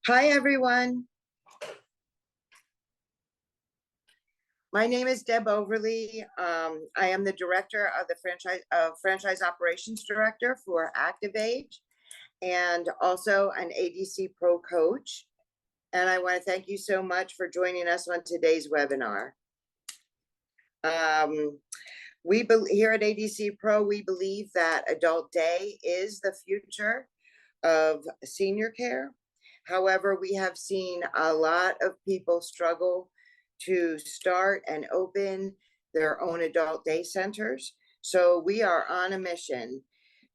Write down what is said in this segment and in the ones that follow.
Hi, everyone. My name is Deb Overly. I am the director of the franchise operations director for ActiveAge and also an ADC Pro coach. And I want to thank you so much for joining us on today's webinar. Here at ADC Pro, we believe that adult day is the future of senior care. However, we have seen a lot of people struggle to start and open their own adult day centers. So we are on a mission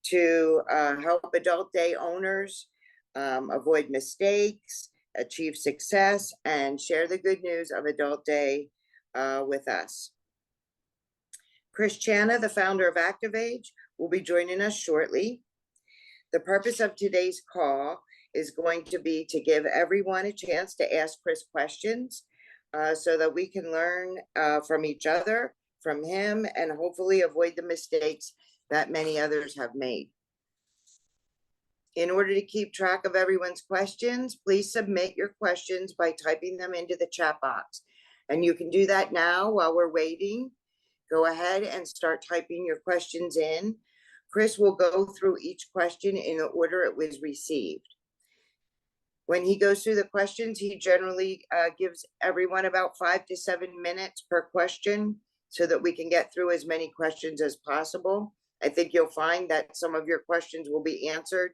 to help adult day owners avoid mistakes, achieve success, and share the good news of adult day with us. Kris, the founder of ActiveAge, will be joining us shortly. The purpose of today's call is going to be to give everyone a chance to ask Kris questions so that we can learn from each other, from him, and hopefully avoid the mistakes that many others have made. In order to keep track of everyone's questions, please submit your questions by typing them into the chat box. And you can do that now while we're waiting. Go ahead and start typing your questions in. Kris will go through each question in the order it was received. When he goes through the questions, he generally gives everyone about 5 to 7 minutes per question so that we can get through as many questions as possible. I think you'll find that some of your questions will be answered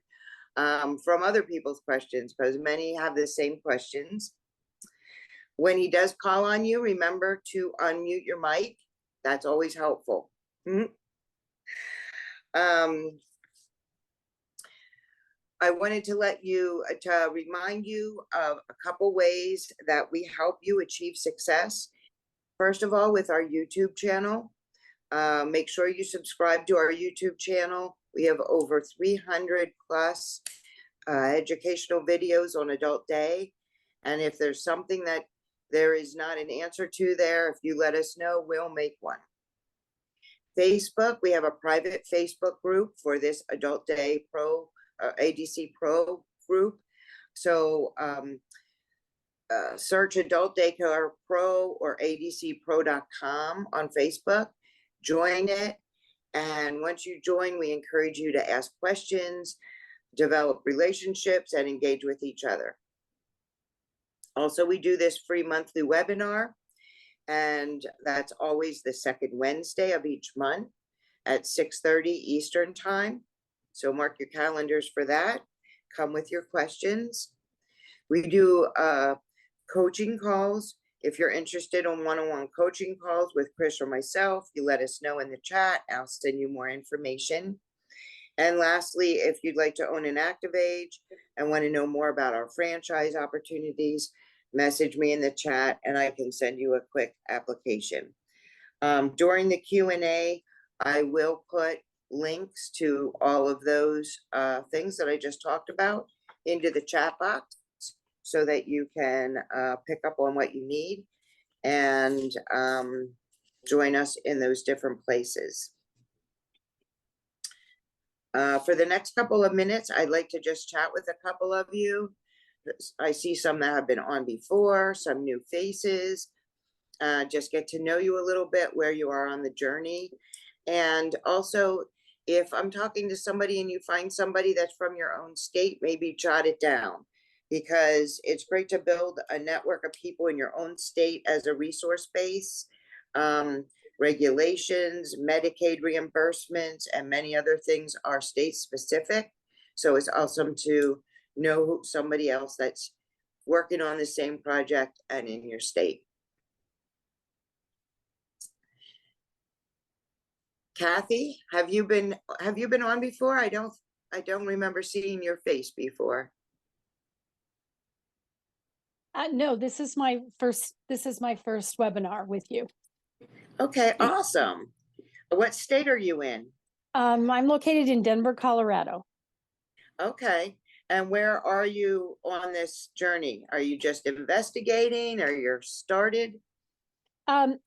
from other people's questions because many have the same questions. When he does call on you, remember to unmute your mic. That's always helpful. I wanted to remind you of a couple ways that we help you achieve success. First of all, with our YouTube channel, make sure you subscribe to our YouTube channel. We have over 300 plus educational videos on adult day. And if there's something that there is not an answer to there, if you let us know, we'll make one. Facebook, we have a private Facebook group for this Adult Day Pro, ADC Pro group. So search Adult Daycare Pro or adcpro.com on Facebook, join it. And once you join, we encourage you to ask questions, develop relationships, and engage with each other. Also, we do this free monthly webinar, and that's always the second Wednesday of each month at 6:30 Eastern time. So mark your calendars for that. Come with your questions. We do coaching calls. If you're interested in one-on-one coaching calls with Kris or myself, you let us know in the chat. I'll send you more information. And lastly, if you'd like to own an ActiveAge and want to know more about our franchise opportunities, message me in the chat and I can send you a quick application. During the Q&A, I will put links to all of those things that I just talked about into the chat box so that you can pick up on what you need and join us in those different places. For the next couple of minutes, I'd like to just chat with a couple of you. I see some that have been on before, some new faces. Just get to know you a little bit, where you are on the journey. And also, if I'm talking to somebody and you find somebody that's from your own state, maybe jot it down, because it's great to build a network of people in your own state as a resource base. Regulations, Medicaid reimbursements, and many other things are state specific. So it's awesome to know somebody else that's working on the same project and in your state. Kathy, have you been on before? I don't remember seeing your face before. No, this is my first webinar with you. Okay, awesome. What state are you in? I'm located in Denver, Colorado. Okay. And where are you on this journey? Are you just investigating or you're started? I'm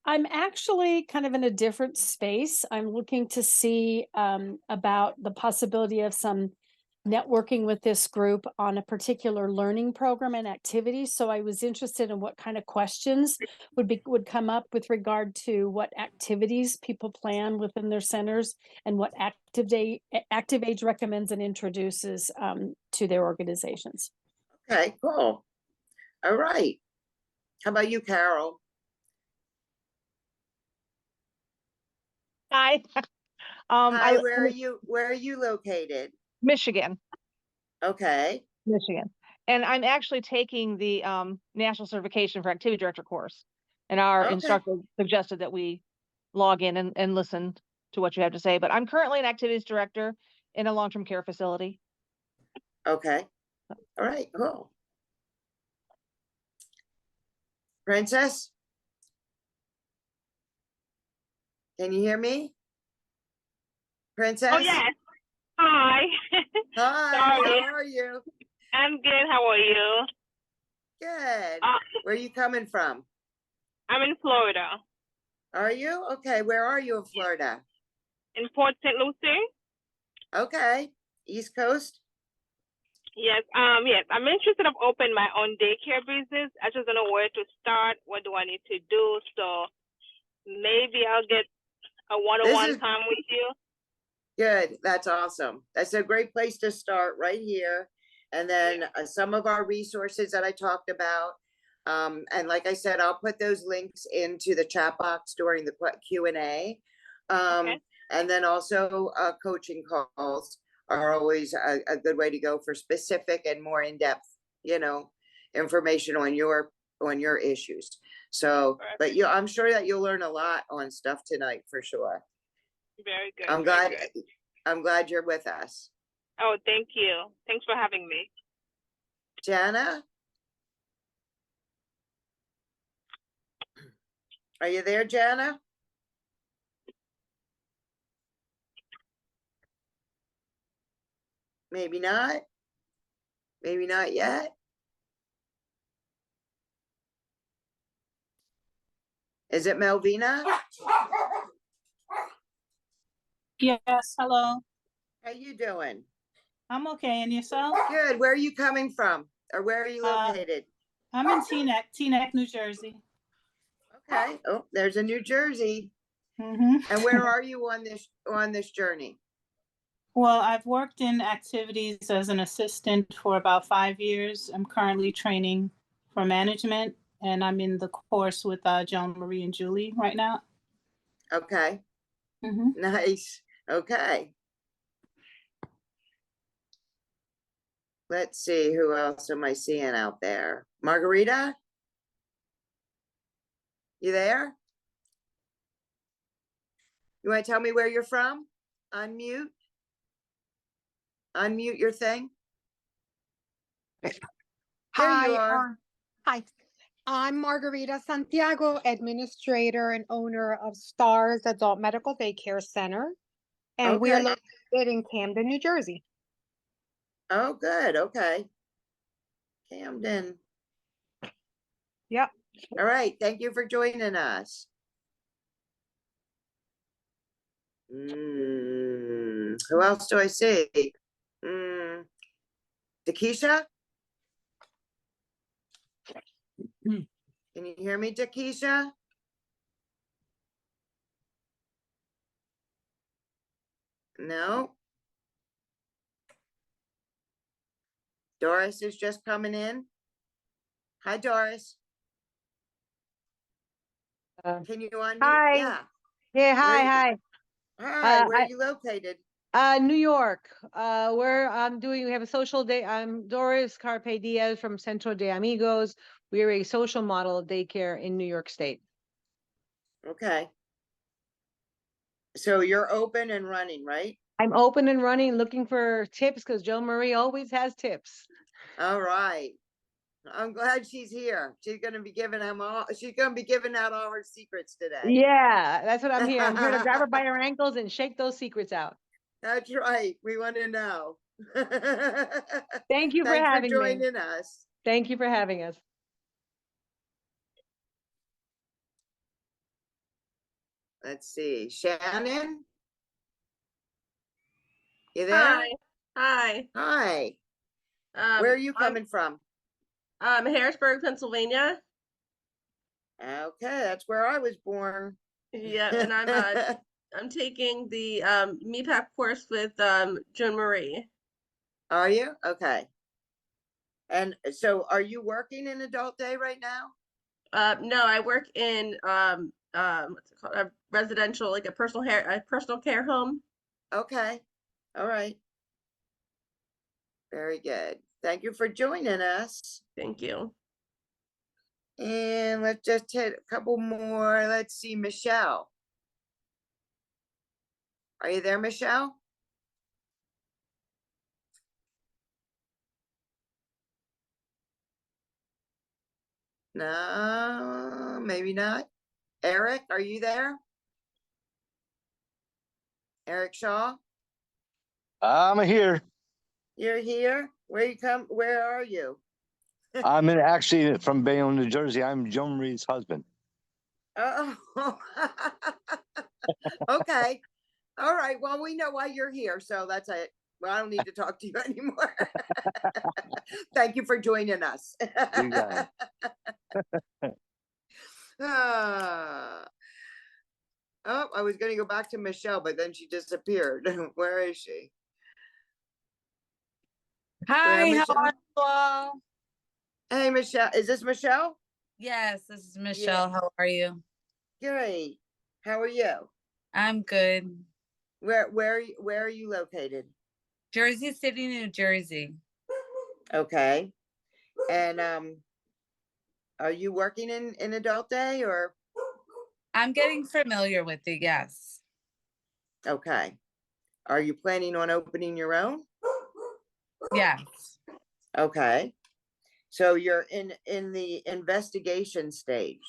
actually kind of in a different space. I'm looking to see about the possibility of some networking with this group on a particular learning program and activity. So I was interested in what kind of questions would come up with regard to what activities people plan within their centers and what Active Age recommends and introduces to their organizations. Okay, cool. All right. How about you, Carol? Hi. Hi, where are you located? Michigan, Okay, Michigan. And I'm actually taking the National Certification for Activity Director course. And our okay, instructor suggested that we log in and listen to what you have to say. But I'm currently an activities director in a long-term care facility. okay. All right, cool. Princess? Can you hear me? Princess? Oh, yes. Hi. Hi, Sorry. how are you? I'm good. How are you? Good. Uh, Where are you coming from? I'm in Florida, Are you? Okay, where are you in Florida? in Port St. Lucie. Okay, East Coast? Yes. Yes. I'm interested of opening my own daycare business. I just don't know where to start. What do I need to do? So maybe I'll get a one-on-one is- time with you. Good, that's awesome. That's a great place to start right here. And then some of our resources that I talked about. And like I said, I'll put those links into the chat box during the Q&A. Okay. And then also coaching calls are always a good way to go for specific and more in-depth, information on your issues. So, but I'm sure that you'll learn a lot on stuff tonight for sure. Very good. I'm very glad. good. I'm glad you're with us. Oh, thank you. Thanks for having me. Jana? Are you there, Jana? Maybe not. Maybe not yet. Is it Melvina? Yes, hello. How you doing? I'm okay. And yourself? Good. Where are you coming from? Or where are you located? I'm in Teaneck, New Jersey. Okay. Oh, there's a New Jersey. hmm And where are you on this journey? Well, I've worked in activities as an assistant for about 5 years. I'm currently training for management, and I'm in the course with Joan Marie and Julie right now. Okay. hmm Nice. Okay. Let's see, who else am I seeing out there? Margarita? You there? You want to tell me where you're from? Unmute. Unmute your thing. There you are. Hi, I'm Margarita Santiago, administrator and owner of Stars Adult Medical Daycare Center, and we are Okay. located in Camden, New Jersey. Oh, good. Okay. Camden. Yep. All right. Thank you for joining us. Who else do I see? Takesha? Can you hear me, Takesha? No. Doris is just coming in. Hi, Doris. Can you unmute? Hi. Yeah. Yeah, Where- hi. Hi, where I- are you located? New York. We have a social day. I'm Doris Carpe Diaz from Centro de Amigos. We're a social model of daycare in New York State. Okay. So you're open and running, right? I'm open and running, looking for tips because Joan Marie always has tips. All right. I'm glad she's here. She's gonna be giving out all her secrets today. Yeah, that's what I'm here. I'm here to grab her by her ankles and shake those secrets out. That's right. We want to know. Thank you for Thanks having for me. joining us. Thank you for having us. Let's see. Shannon? You there? Hi. Hi. Hi. Where are you coming from? Harrisburg, Pennsylvania. Okay, that's where I was born. Yeah, and I'm taking the MEPAC course with Joan Marie. Are you? Okay. And so are you working in adult day right now? No, I work in what's it called? A residential, like a personal care home. Okay. All right. Very good. Thank you for joining us. Thank you. And let's just hit a couple more. Let's see, Michelle. Are you there, Michelle? No, maybe not. Eric, are you there? Eric Shaw, I'm here. you're here? Where are you? I'm actually from Bayonne, New Jersey. I'm Joan Marie's husband. Oh, okay. All right. Well, we know why you're here, so that's it. Well, I don't need to talk to you anymore. Thank you for joining us. You got it. Ah. Oh, I was going to go back to Michelle, but then she disappeared. Where is she? Hi, how Michelle? are you all? Hey, Michelle. Is this Michelle? Yes, this is Michelle. How are you? Great. How are you? I'm good. Where are you located? Jersey City, New Jersey. Okay. And are you working in adult day or? I'm getting familiar with it, yes. Okay. Are you planning on opening your own? Yes, Okay. So you're in the investigation stage.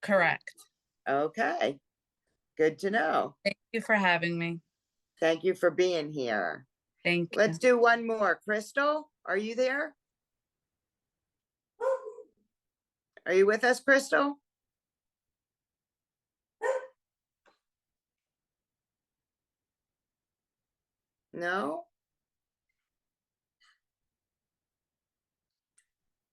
correct. Okay. Good to know. Thank you for having me. Thank you for being here. Thank you. Let's do one more. Crystal, are you there? Are you with us, Crystal? No?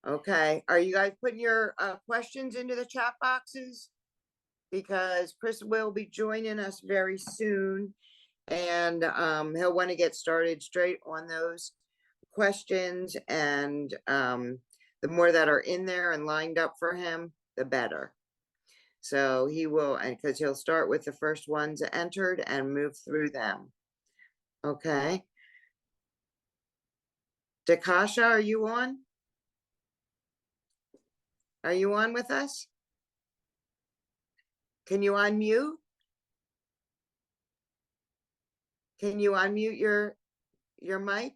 Okay. Are you guys putting your questions into the chat boxes? Because Chris will be joining us very soon. And he'll want to get started straight on those questions. And the more that are in there and lined up for him, the better. So he will, and because he'll start with the first ones entered and move through them. Okay. Dakasha, are you on? Are you on with us? Can you unmute? Can you unmute your mic?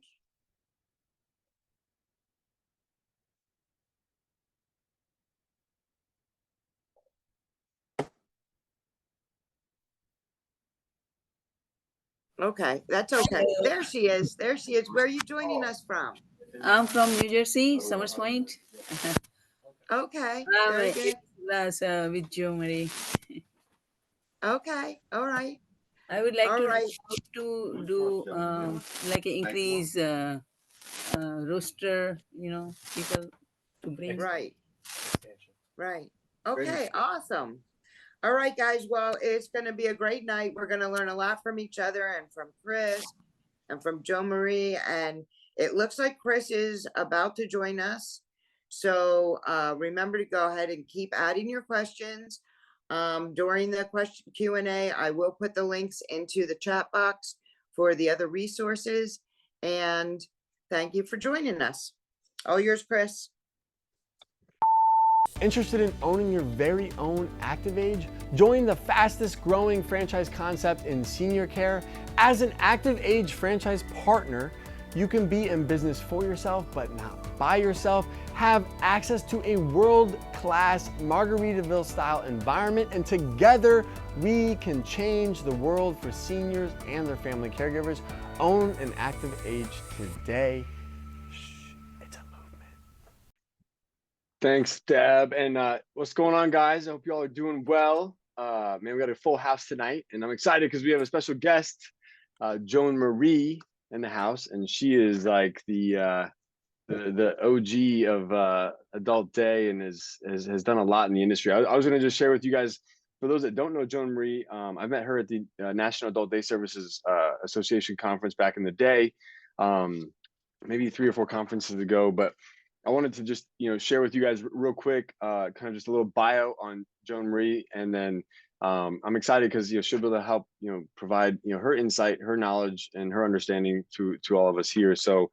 Okay, that's okay. There she is. There she is. Where are you joining us from? I'm from New Jersey, Summers Point. Okay, I'm very in good. class with Joan Marie. Okay, all right. I would like All to know right. how to do like an increase roster, people to bring. Right. Right. Okay, awesome. All right, guys. Well, it's going to be a great night. We're going to learn a lot from each other and from Kris and from Joan Marie. And it looks like Kris is about to join us. So remember to go ahead and keep adding your questions. During the question Q&A, I will put the links into the chat box for the other resources. And thank you for joining us. All yours, Kris. Interested in owning your very own ActiveAge? Join the fastest growing franchise concept in senior care. As an ActiveAge franchise partner, you can be in business for yourself, but not by yourself. Have access to a world-class Margaritaville style environment, and together we can change the world for seniors and their family caregivers. Own an ActiveAge today. Thanks, Deb. And what's going on, guys? I hope you all are doing well. Man, we got a full house tonight, and I'm excited because we have a special guest, Joan Marie. in the house, and she is like the OG of adult day and has done a lot in the industry. I was going to just share with you guys, for those that don't know Joan Marie, I met her at the National Adult Day Services Association conference back in the day, maybe 3 or 4 conferences ago. But I wanted to just share with you guys real quick, kind of just a little bio on Joan Marie, and then I'm excited because she'll be able to help provide her insight, her knowledge, and her understanding to all of us here. So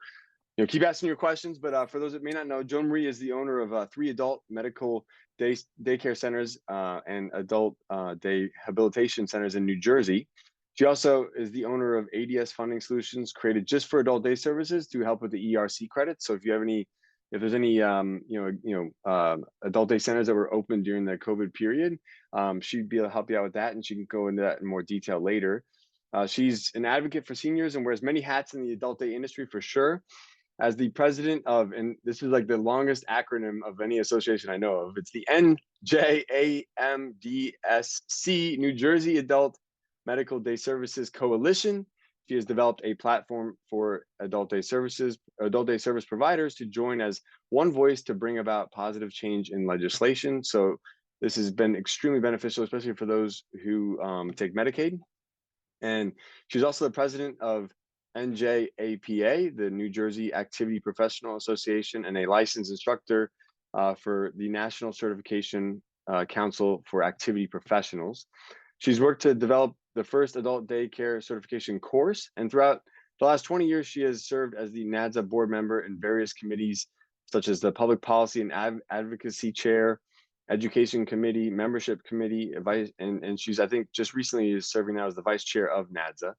keep asking your questions, but for those that may not know, Joan Marie is the owner of 3 adult medical daycare centers and adult day habilitation centers in New Jersey. She also is the owner of ADS Funding Solutions, created just for adult day services to help with the ERC credits. So if there's any adult day centers that were open during the COVID period, she'd be able to help you out with that, and she can go into that in more detail later. She's an advocate for seniors and wears many hats in the adult day industry for sure. As the president of, and this is like the longest acronym of any association I know of, it's the NJAMDSC, New Jersey Adult Medical Day Services Coalition. She has developed a platform for adult day service providers to join as one voice to bring about positive change in legislation. So this has been extremely beneficial, especially for those who take Medicaid. And she's also the president of NJAPA, the New Jersey Activity Professional Association, and a licensed instructor for the National Certification Council for Activity Professionals. She's worked to develop the first adult daycare certification course, and throughout the last 20 years, she has served as the NADSA board member in various committees, such as the Public Policy and Advocacy Chair, Education Committee, Membership Committee, and she's, I think, just recently is serving now as the vice chair of NADSA.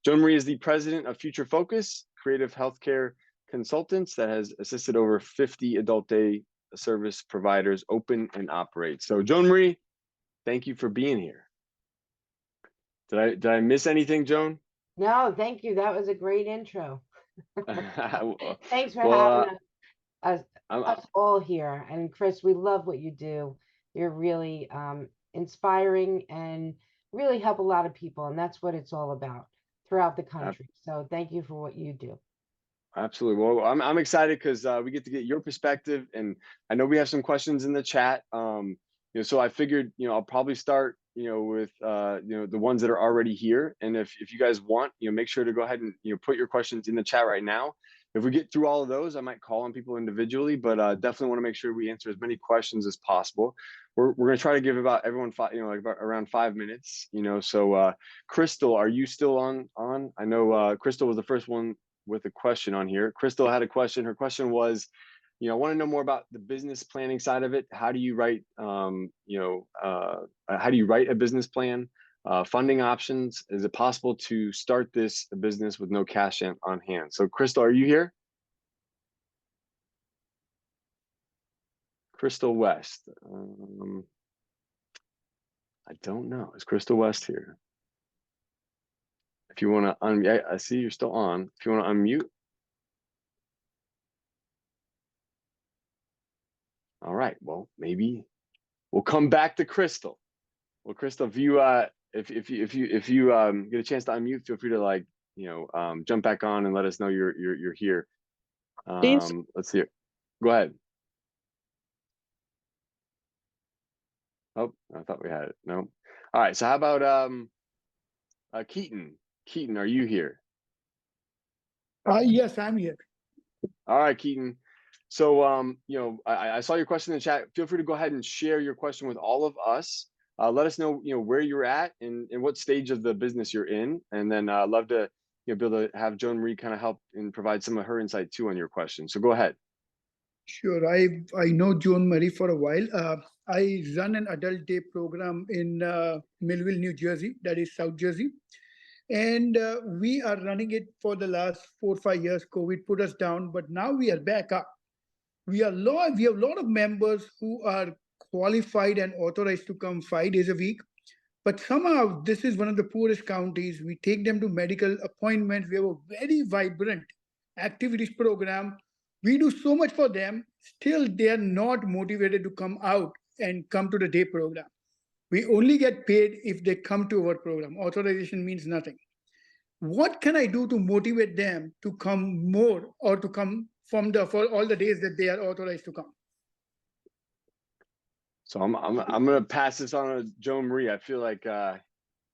Joan Marie is the president of Future Focus, creative healthcare consultants that has assisted over 50 adult day service providers open and operate. So Joan Marie, thank you for being here. Did I miss anything, Joan? No, thank you. That was a great intro. Thanks for having us all here. And Kris, we love what you do. You're really inspiring and really help a lot of people. And that's what it's all about throughout the country. So thank you for what you do. Absolutely. Well, I'm excited because we get to get your perspective, and I know we have some questions in the chat. So I figured, I'll probably start, with the ones that are already here. And if you guys want, make sure to go ahead and put your questions in the chat right now. If we get through all of those, I might call on people individually, but definitely want to make sure we answer as many questions as possible. We're going to try to give about everyone about around 5 minutes. So Crystal, are you still on? I know Crystal was the first one with a question on here. Crystal had a question. Her question was, I want to know more about the business planning side of it. How do you write, how do you write a business plan? Funding options. Is it possible to start this business with no cash on hand? So Crystal, are you here? Crystal West. I don't know. Is Crystal West here? If you want to unmute, I see you're still on. If you want to unmute. All right. Well, maybe we'll come back to Crystal. Well, Crystal, if you get a chance to unmute, feel free to jump back on and let us know you're here. Let's see it. Go ahead. Oh, I thought we had it. No. All right. So how about Keaton? Keaton, are you here? Yes, I'm here. All right, Keaton. So I saw your question in the chat. Feel free to go ahead and share your question with all of us. Let us know where you're at and what stage of the business you're in, and then I'd love to be able to have Joan Marie kind of help and provide some of her insight too on your question. So go ahead. Sure. I know Joan Marie for a while. I run an adult day program in Millville, New Jersey, that is South Jersey. And we are running it for the last 4 or 5 years. COVID put us down, but now we are back up. We have a lot of members who are qualified and authorized to come 5 days a week. But somehow this is one of the poorest counties. We take them to medical appointments. We have a very vibrant activities program. We do so much for them. Still, they are not motivated to come out and come to the day program. We only get paid if they come to our program. Authorization means nothing. what can I do to motivate them to come more or to come for all the days that they are authorized to come? So I'm gonna pass this on to Joan Marie. I feel like I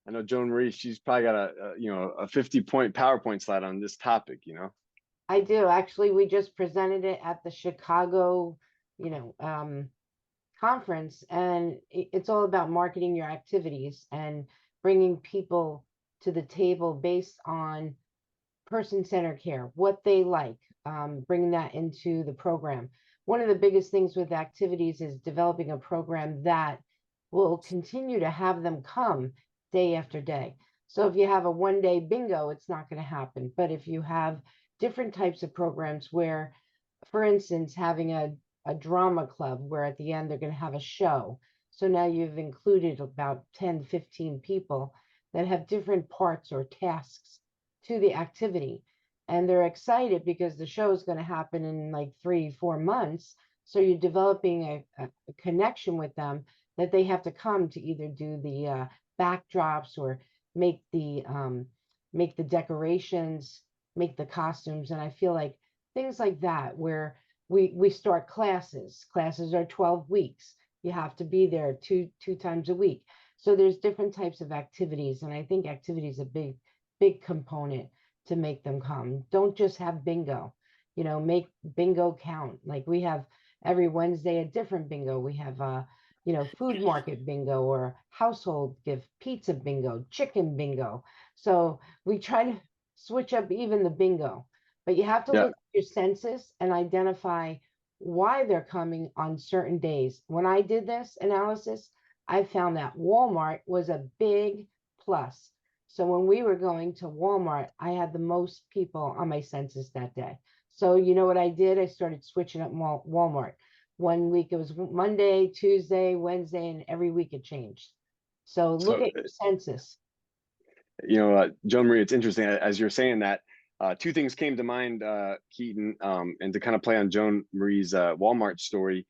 know Joan Marie. She's probably got a 50-point PowerPoint slide on this topic. I do. Actually, we just presented it at the Chicago, conference, and it's all about marketing your activities and bringing people to the table based on person-centered care, what they like, bringing that into the program. One of the biggest things with activities is developing a program that will continue to have them come day after day. So if you have a one-day bingo, it's not going to happen. But if you have different types of programs where, for instance, having a drama club where at the end they're going to have a show. So now you've included about 10, 15 people that have different parts or tasks to the activity. And they're excited because the show is going to happen in like 3-4 months. So you're developing a connection with them that they have to come to either do the backdrops or make the decorations, make the costumes. And I feel like things like that, where we start classes. Classes are 12 weeks. You have to be there two times a week. So there's different types of activities. And I think activity is a big component to make them come. Don't just have bingo, make bingo count. Like we have every Wednesday a different bingo. We have food market bingo or household gift, pizza bingo, chicken bingo. So we try to switch up even the bingo, but you have to look at your census and identify why they're coming on certain days. When I did this analysis, I found that Walmart was a big plus. So when we were going to Walmart, I had the most people on my census that day. So you know what I did? I started switching up Walmart. One week it was Monday, Tuesday, Wednesday, and every week it changed. So look at your census. Joan Marie, it's interesting as you're saying that. Two things came to mind, Keaton, and to kind of play on Joan Marie's Walmart story.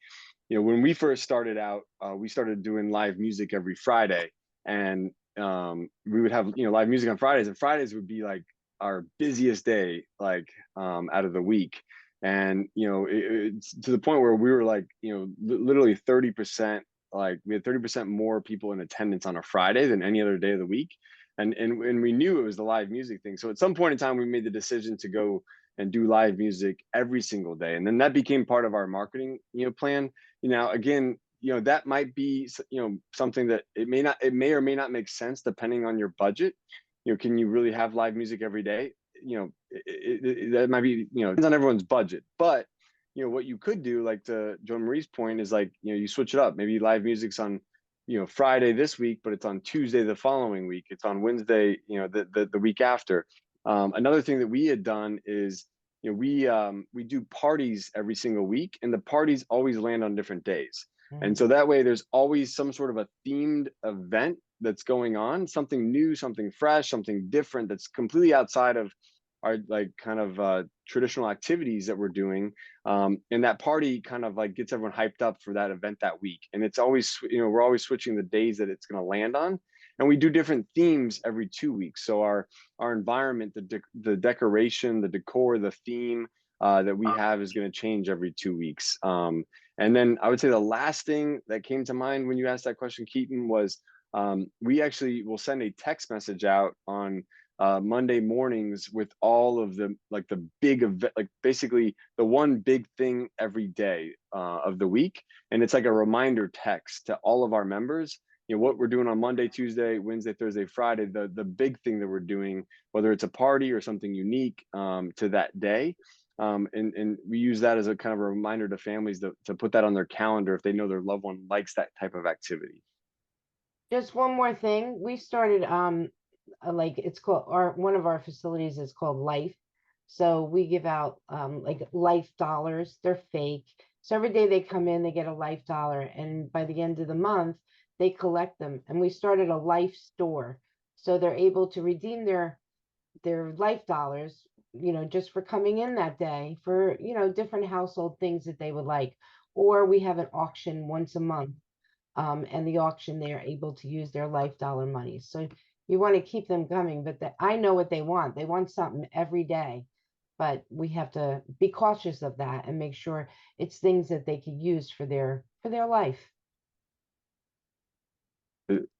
When we first started out, we started doing live music every Friday, and we would have live music on Fridays, and Fridays would be like our busiest day, like out of the week. And it's to the point where we were like literally 30%, like we had 30% more people in attendance on a Friday than any other day of the week. And we knew it was the live music thing. So at some point in time, we made the decision to go and do live music every single day, and then that became part of our marketing plan. Again, that might be something that it may or may not make sense depending on your budget. Can you really have live music every day? That might be depends on everyone's budget. But what you could do, like to Joan Marie's point, is like you switch it up. Maybe live music's on Friday this week, but it's on Tuesday the following week. It's on Wednesday the week after. Another thing that we had done is we do parties every single week, and the parties always land on different days. And so that way there's always some sort of a themed event that's going on, something new, something fresh, something different that's completely outside of our like kind of traditional activities that we're doing. And that party kind of like gets everyone hyped up for that event that week. And it's always, we're always switching the days that it's going to land on. And we do different themes every 2 weeks. So our environment, the decoration, the decor, the theme that we have is going to change every 2 weeks. And then I would say the last thing that came to mind when you asked that question, Keaton, was we actually will send a text message out on Monday mornings with all of the big event, like basically the one big thing every day of the week. And it's like a reminder text to all of our members, what we're doing on Monday, Tuesday, Wednesday, Thursday, Friday, the big thing that we're doing, whether it's a party or something unique to that day. And we use that as a kind of a reminder to families to put that on their calendar if they know their loved one likes that type of activity. Just one more thing. We started like it's called one of our facilities is called Life. So we give out like Life dollars. They're fake. So every day they come in, they get a Life dollar, and by the end of the month, they collect them. And we started a Life store, so they're able to redeem their Life dollars, just for coming in that day for different household things that they would like. Or we have an auction once a month. And the auction, they are able to use their Life dollar money. So you want to keep them coming, but I know what they want. They want something every day, but we have to be cautious of that and make sure it's things that they could use for their life.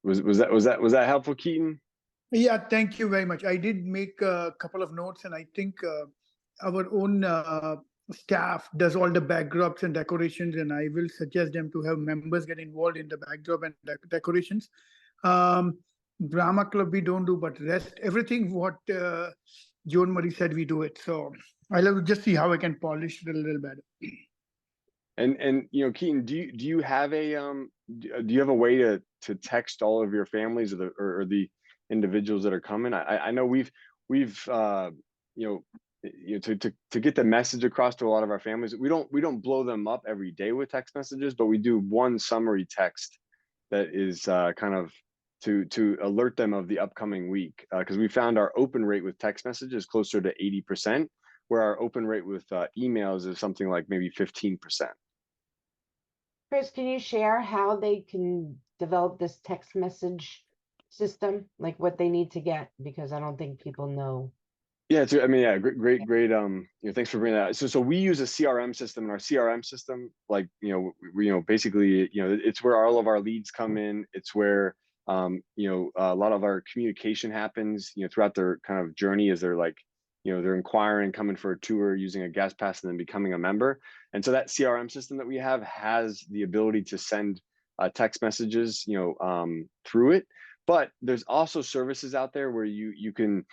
Was that helpful, Keaton? Yeah, thank you very much. I did make a couple of notes, and I think our own staff does all the backdrops and decorations, and I will suggest them to have members get involved in the backdrop and decorations. Drama club we don't do, but rest everything what Joan Marie said we do it. So I'll have to just see how I can polish it a little better. And you know, Keaton, do you have a do you have a way to text all of your families or the individuals that are coming? I know we've you know, to get the message across to a lot of our families, we don't blow them up every day with text messages, but we do one summary text that is kind of to alert them of the upcoming week, because we found our open rate with text messages closer to 80%, where our open rate with emails is something like maybe 15%. Kris, can you share how they can develop this text message system, like what they need to get? Because I don't think people know. Yeah, I mean, yeah, great. You know, thanks for bringing that. So we use a CRM system, and our CRM system, like, you know, basically, you know, it's where all of our leads come in. It's where, you know, a lot of our communication happens, you know, throughout their kind of journey as they're like, you know, they're inquiring, coming for a tour, using a guest pass, and then becoming a member. And so that CRM system that we have has the ability to send text messages, you know, through it. But there's also services out there where you can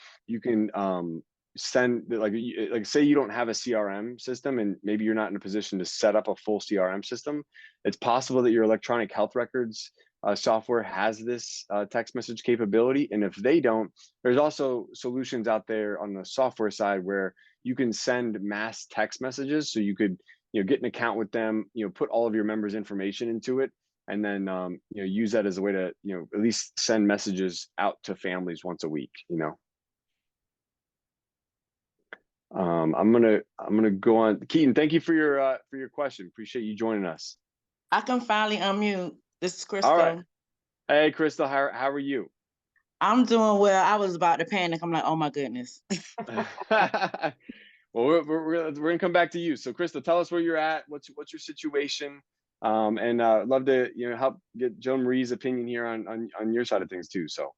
send, like say you don't have a CRM system and maybe you're not in a position to set up a full CRM system. It's possible that your electronic health records software has this text message capability. And if they don't, there's also solutions out there on the software side where you can send mass text messages. So you could, you know, get an account with them, you know, put all of your members' information into it, and then you know, use that as a way to, you know, at least send messages out to families once a week, you know. I'm gonna go on. Keaton, thank you for your question. Appreciate you joining us. I can finally unmute. This is Crystal. All right. Hey, Crystal, how are you? I'm doing well. I was about to panic. I'm like, oh my goodness. Well, we're gonna come back to you. So, Crystal, tell us where you're at. What's your situation? And love to, you know, help get Joan Marie's opinion here on your side of things too. So.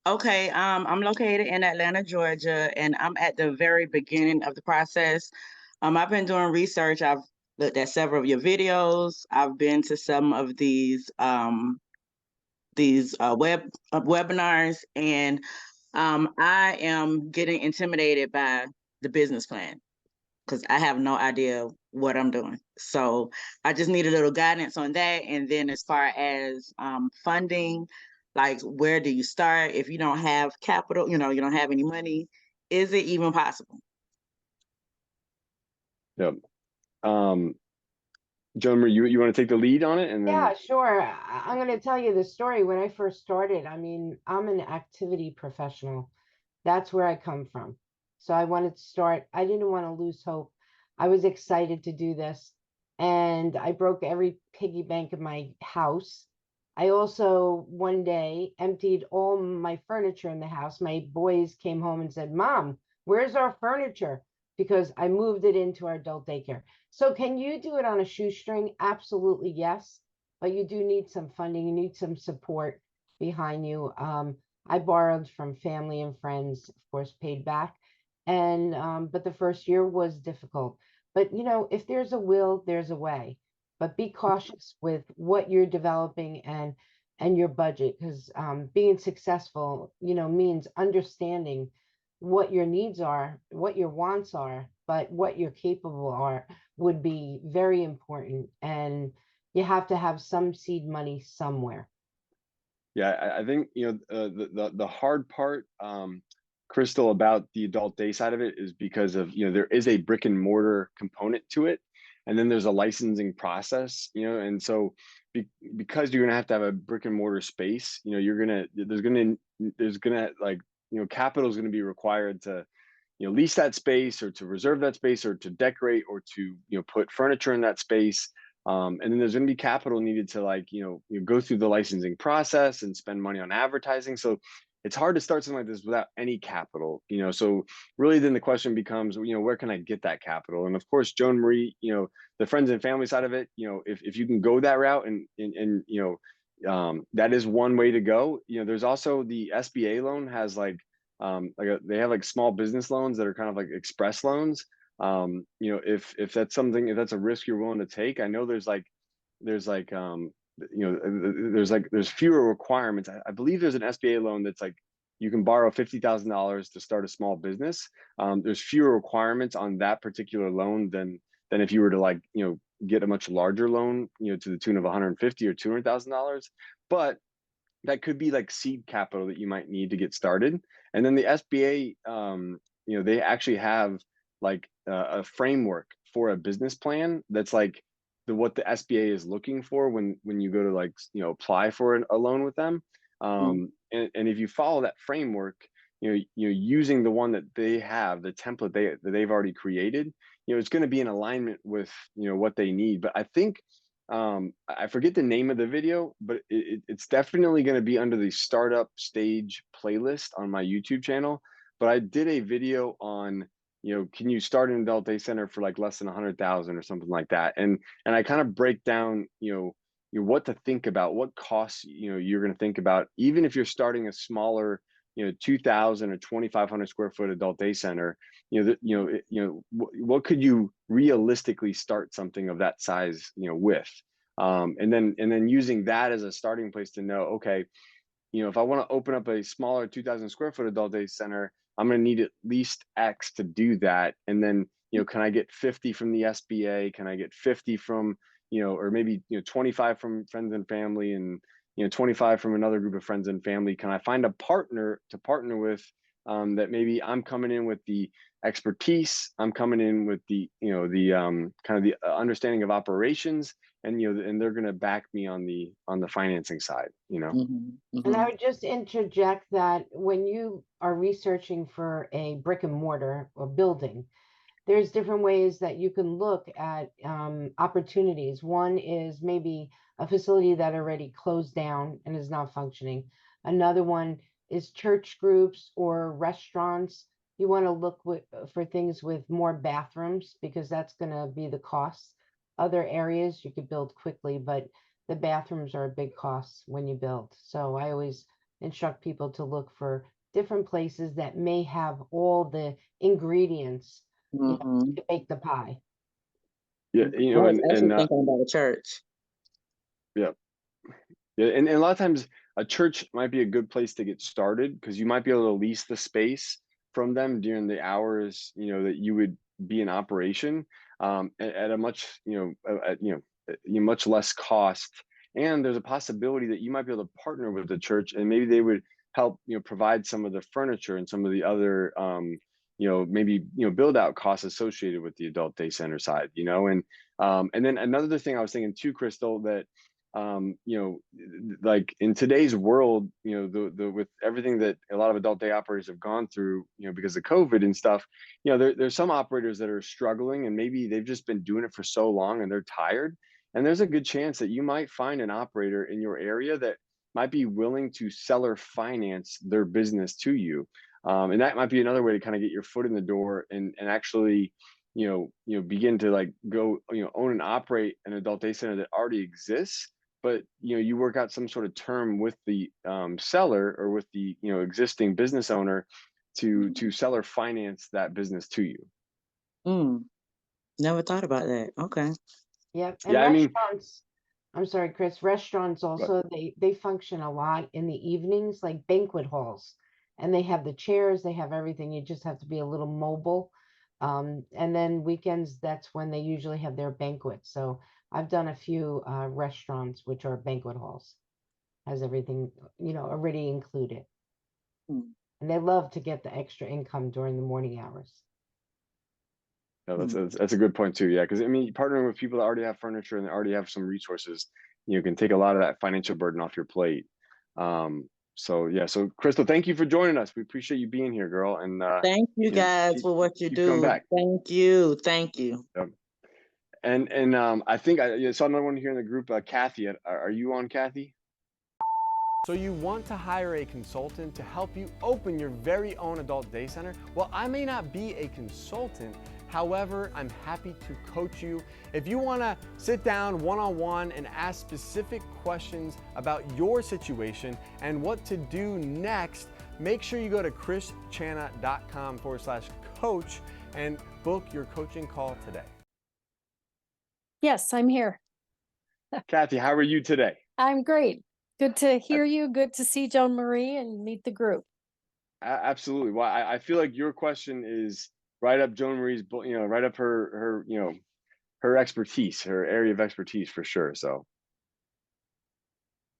Okay, I'm located in Atlanta, Georgia, and I'm at the very beginning of the process. I've been doing research. I've looked at several of your videos. I've been to some of these webinars, and I am getting intimidated by the business plan because I have no idea what I'm doing. So I just need a little guidance on that. And then as far as funding, like, where do you start if you don't have capital, you know, you don't have any money? Is it even possible? Yep. Joan Marie, you want to take the lead on it? And then... Yeah, sure. I'm going to tell you the story. When I first started, I mean, I'm an activity professional. That's where I come from. So I wanted to start. I didn't want to lose hope. I was excited to do this. And I broke every piggy bank in my house. I also one day emptied all my furniture in the house. My boys came home and said, Mom, where's our furniture? Because I moved it into our adult daycare. So can you do it on a shoestring? Absolutely, yes. But you do need some funding. You need some support behind you. I borrowed from family and friends, of course, paid back. And but the first year was difficult. But, you know, if there's a will, there's a way. But be cautious with what you're developing and your budget, because being successful, you know, means understanding what your needs are, what your wants are, but what you're capable are would be very important. And you have to have some seed money somewhere. Yeah, I think, you know, the hard part, Crystal, about the adult day side of it is because of, you know, there is a brick and mortar component to it. And then there's a licensing process, you know, and so because you're gonna have a brick and mortar space, you know, there's gonna like, you know, capital is gonna be required to, you know, lease that space or to reserve that space or to decorate or to, you know, put furniture in that space. And then there's gonna be capital needed to, like, you know, go through the licensing process and spend money on advertising. So it's hard to start something like this without any capital, you know. So really then the question becomes, you know, where can I get that capital? And of course, Joan Marie, you know, the friends and family side of it, you know, if you can go that route and you know, that is one way to go. You know, there's also the SBA loan has like they have like small business loans that are kind of like express loans. You know, if that's something, if that's a risk you're willing to take, I know there's you know, there's fewer requirements. I believe there's an SBA loan that's like you can borrow $50,000 to start a small business. There's fewer requirements on that particular loan than if you were to like, you know, get a much larger loan, you know, to the tune of $150,000 or $200,000. But that could be like seed capital that you might need to get started. And then the SBA, you know, they actually have like a framework for a business plan that's like what the SBA is looking for when you go to like, you know, apply for a loan with them. And if you follow that framework, you know, using the one that they have, the template that they've already created, you know, it's going to be in alignment with, you know, what they need. But I think I forget the name of the video, but it's definitely going to be under the startup stage playlist on my YouTube channel. But I did a video on, you know, can you start an adult day center for like less than 100,000 or something like that? And I kind of break down, you know, what to think about, what costs, you know, you're going to think about, even if you're starting a smaller, you know, 2,000 or 2,500 square foot adult day center, you know, what could you realistically start something of that size, you know, with, and then using that as a starting place to know, okay, you know, if I want to open up a smaller 2,000 square foot adult day center, I'm going to need at least X to do that. And then, you know, can I get 50 from the SBA? Can I get 50 from, you know, or maybe, you know, 25 from friends and family, and, you know, 25 from another group of friends and family? Can I find a partner to partner with, that maybe I'm coming in with the expertise, I'm coming in with the, you know, the kind of the understanding of operations, and, you know, and they're going to back me on the financing side, you know. And I would just interject that when you are researching for a brick and mortar or building, there's different ways that you can look at opportunities. One is maybe a facility that already closed down and is not functioning. Another one is church groups or restaurants. You want to look for things with more bathrooms, because that's going to be the cost. Other areas you could build quickly, but the bathrooms are a big cost when you build. So I always instruct people to look for different places that may have all the ingredients, you know, to make the pie. Yeah, you know, I was actually and thinking about a church. yeah, yeah, and a lot of times a church might be a good place to get started, because you might be able to lease the space from them during the hours, you know, that you would be in operation, at a much, you know, much less cost. And there's a possibility that you might be able to partner with the church, and maybe they would help, you know, provide some of the furniture and some of the other, you know, maybe, you know, build out costs associated with the adult day center side, you know. And then another thing I was thinking too, Crystal, that you know, like in today's world, you know, the with everything that a lot of adult day operators have gone through, you know, because of COVID and stuff, you know, there's some operators that are struggling, and maybe they've just been doing it for so long and they're tired. And there's a good chance that you might find an operator in your area that might be willing to seller finance their business to you. And that might be another way to kind of get your foot in the door and actually, you know, begin to like go, you know, own and operate an adult day center that already exists. But, you know, you work out some sort of term with the seller or with the, you know, existing business owner to seller finance that business to you. Never thought about that. Okay. Yep. And Yeah, I mean, restaurants, I'm sorry, Chris, restaurants also, they function a lot in the evenings, like banquet halls. And they have the chairs, they have everything. You just have to be a little mobile. And then weekends, that's when they usually have their banquets. So I've done a few restaurants, which are banquet halls, has everything, you know, already included. And they love to get the extra income during the morning hours. No, that's a good point too. Yeah, because I mean, partnering with people that already have furniture and they already have some resources, you know, can take a lot of that financial burden off your plate. So yeah, so Crystal, thank you for joining us. We appreciate you being here, girl. And thank you guys for what you do. Thank you. Yep. And I think I saw another one here in the group, Kathy. Are you on, Kathy? So you want to hire a consultant to help you open your very own adult day center? Well, I may not be a consultant. However, I'm happy to coach you. If you want to sit down one-on-one and ask specific questions about your situation and what to do next, make sure you go to krischanna.com/coach and book your coaching call today. Yes, I'm here. Kathy, how are you today? I'm great. Good to hear you. Good to see Joan Marie and meet the group. Absolutely. Well, I feel like your question is right up Joan Marie's, right up her her expertise, her area of expertise for sure. So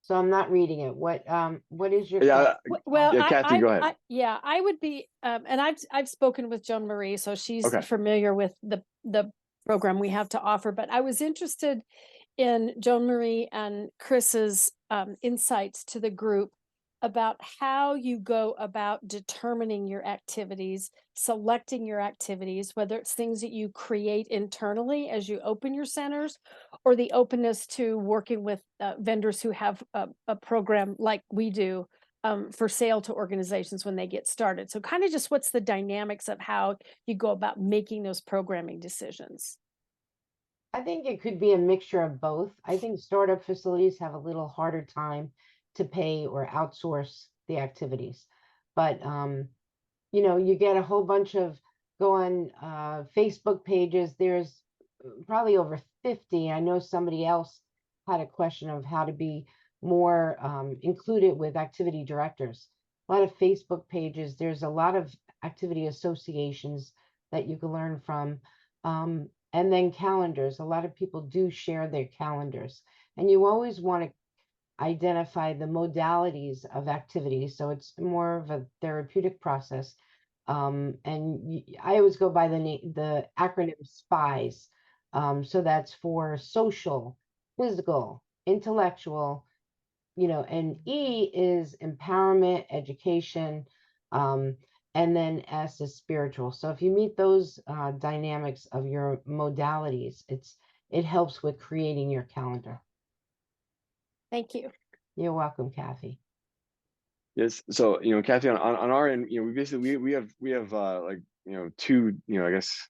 I'm not reading it. What is your yeah, well, yeah, Kathy, go ahead. I would be, and I've spoken with Joan Marie, so she's Okay. familiar with the program we have to offer. But I was interested in Joan Marie and Kris's insights to the group about how you go about determining your activities, selecting your activities, whether it's things that you create internally as you open your centers, or the openness to working with vendors who have a program like we do for sale to organizations when they get started. So kind of just what's the dynamics of how you go about making those programming decisions? I think it could be a mixture of both. I think startup facilities have a little harder time to pay or outsource the activities. But you get a whole bunch of go on Facebook pages. There's probably over 50. I know somebody else had a question of how to be more included with activity directors. A lot of Facebook pages. There's a lot of activity associations that you can learn from. And then calendars. A lot of people do share their calendars. And you always want to identify the modalities of activities. So it's more of a therapeutic process. I always go by the acronym SPIES. So that's for social, physical, intellectual, and E is empowerment, education, and then S is spiritual. So if you meet those dynamics of your modalities, it helps with creating your calendar. Thank you. You're welcome, Kathy. Yes. So, Kathy, on our end, we have two, I guess,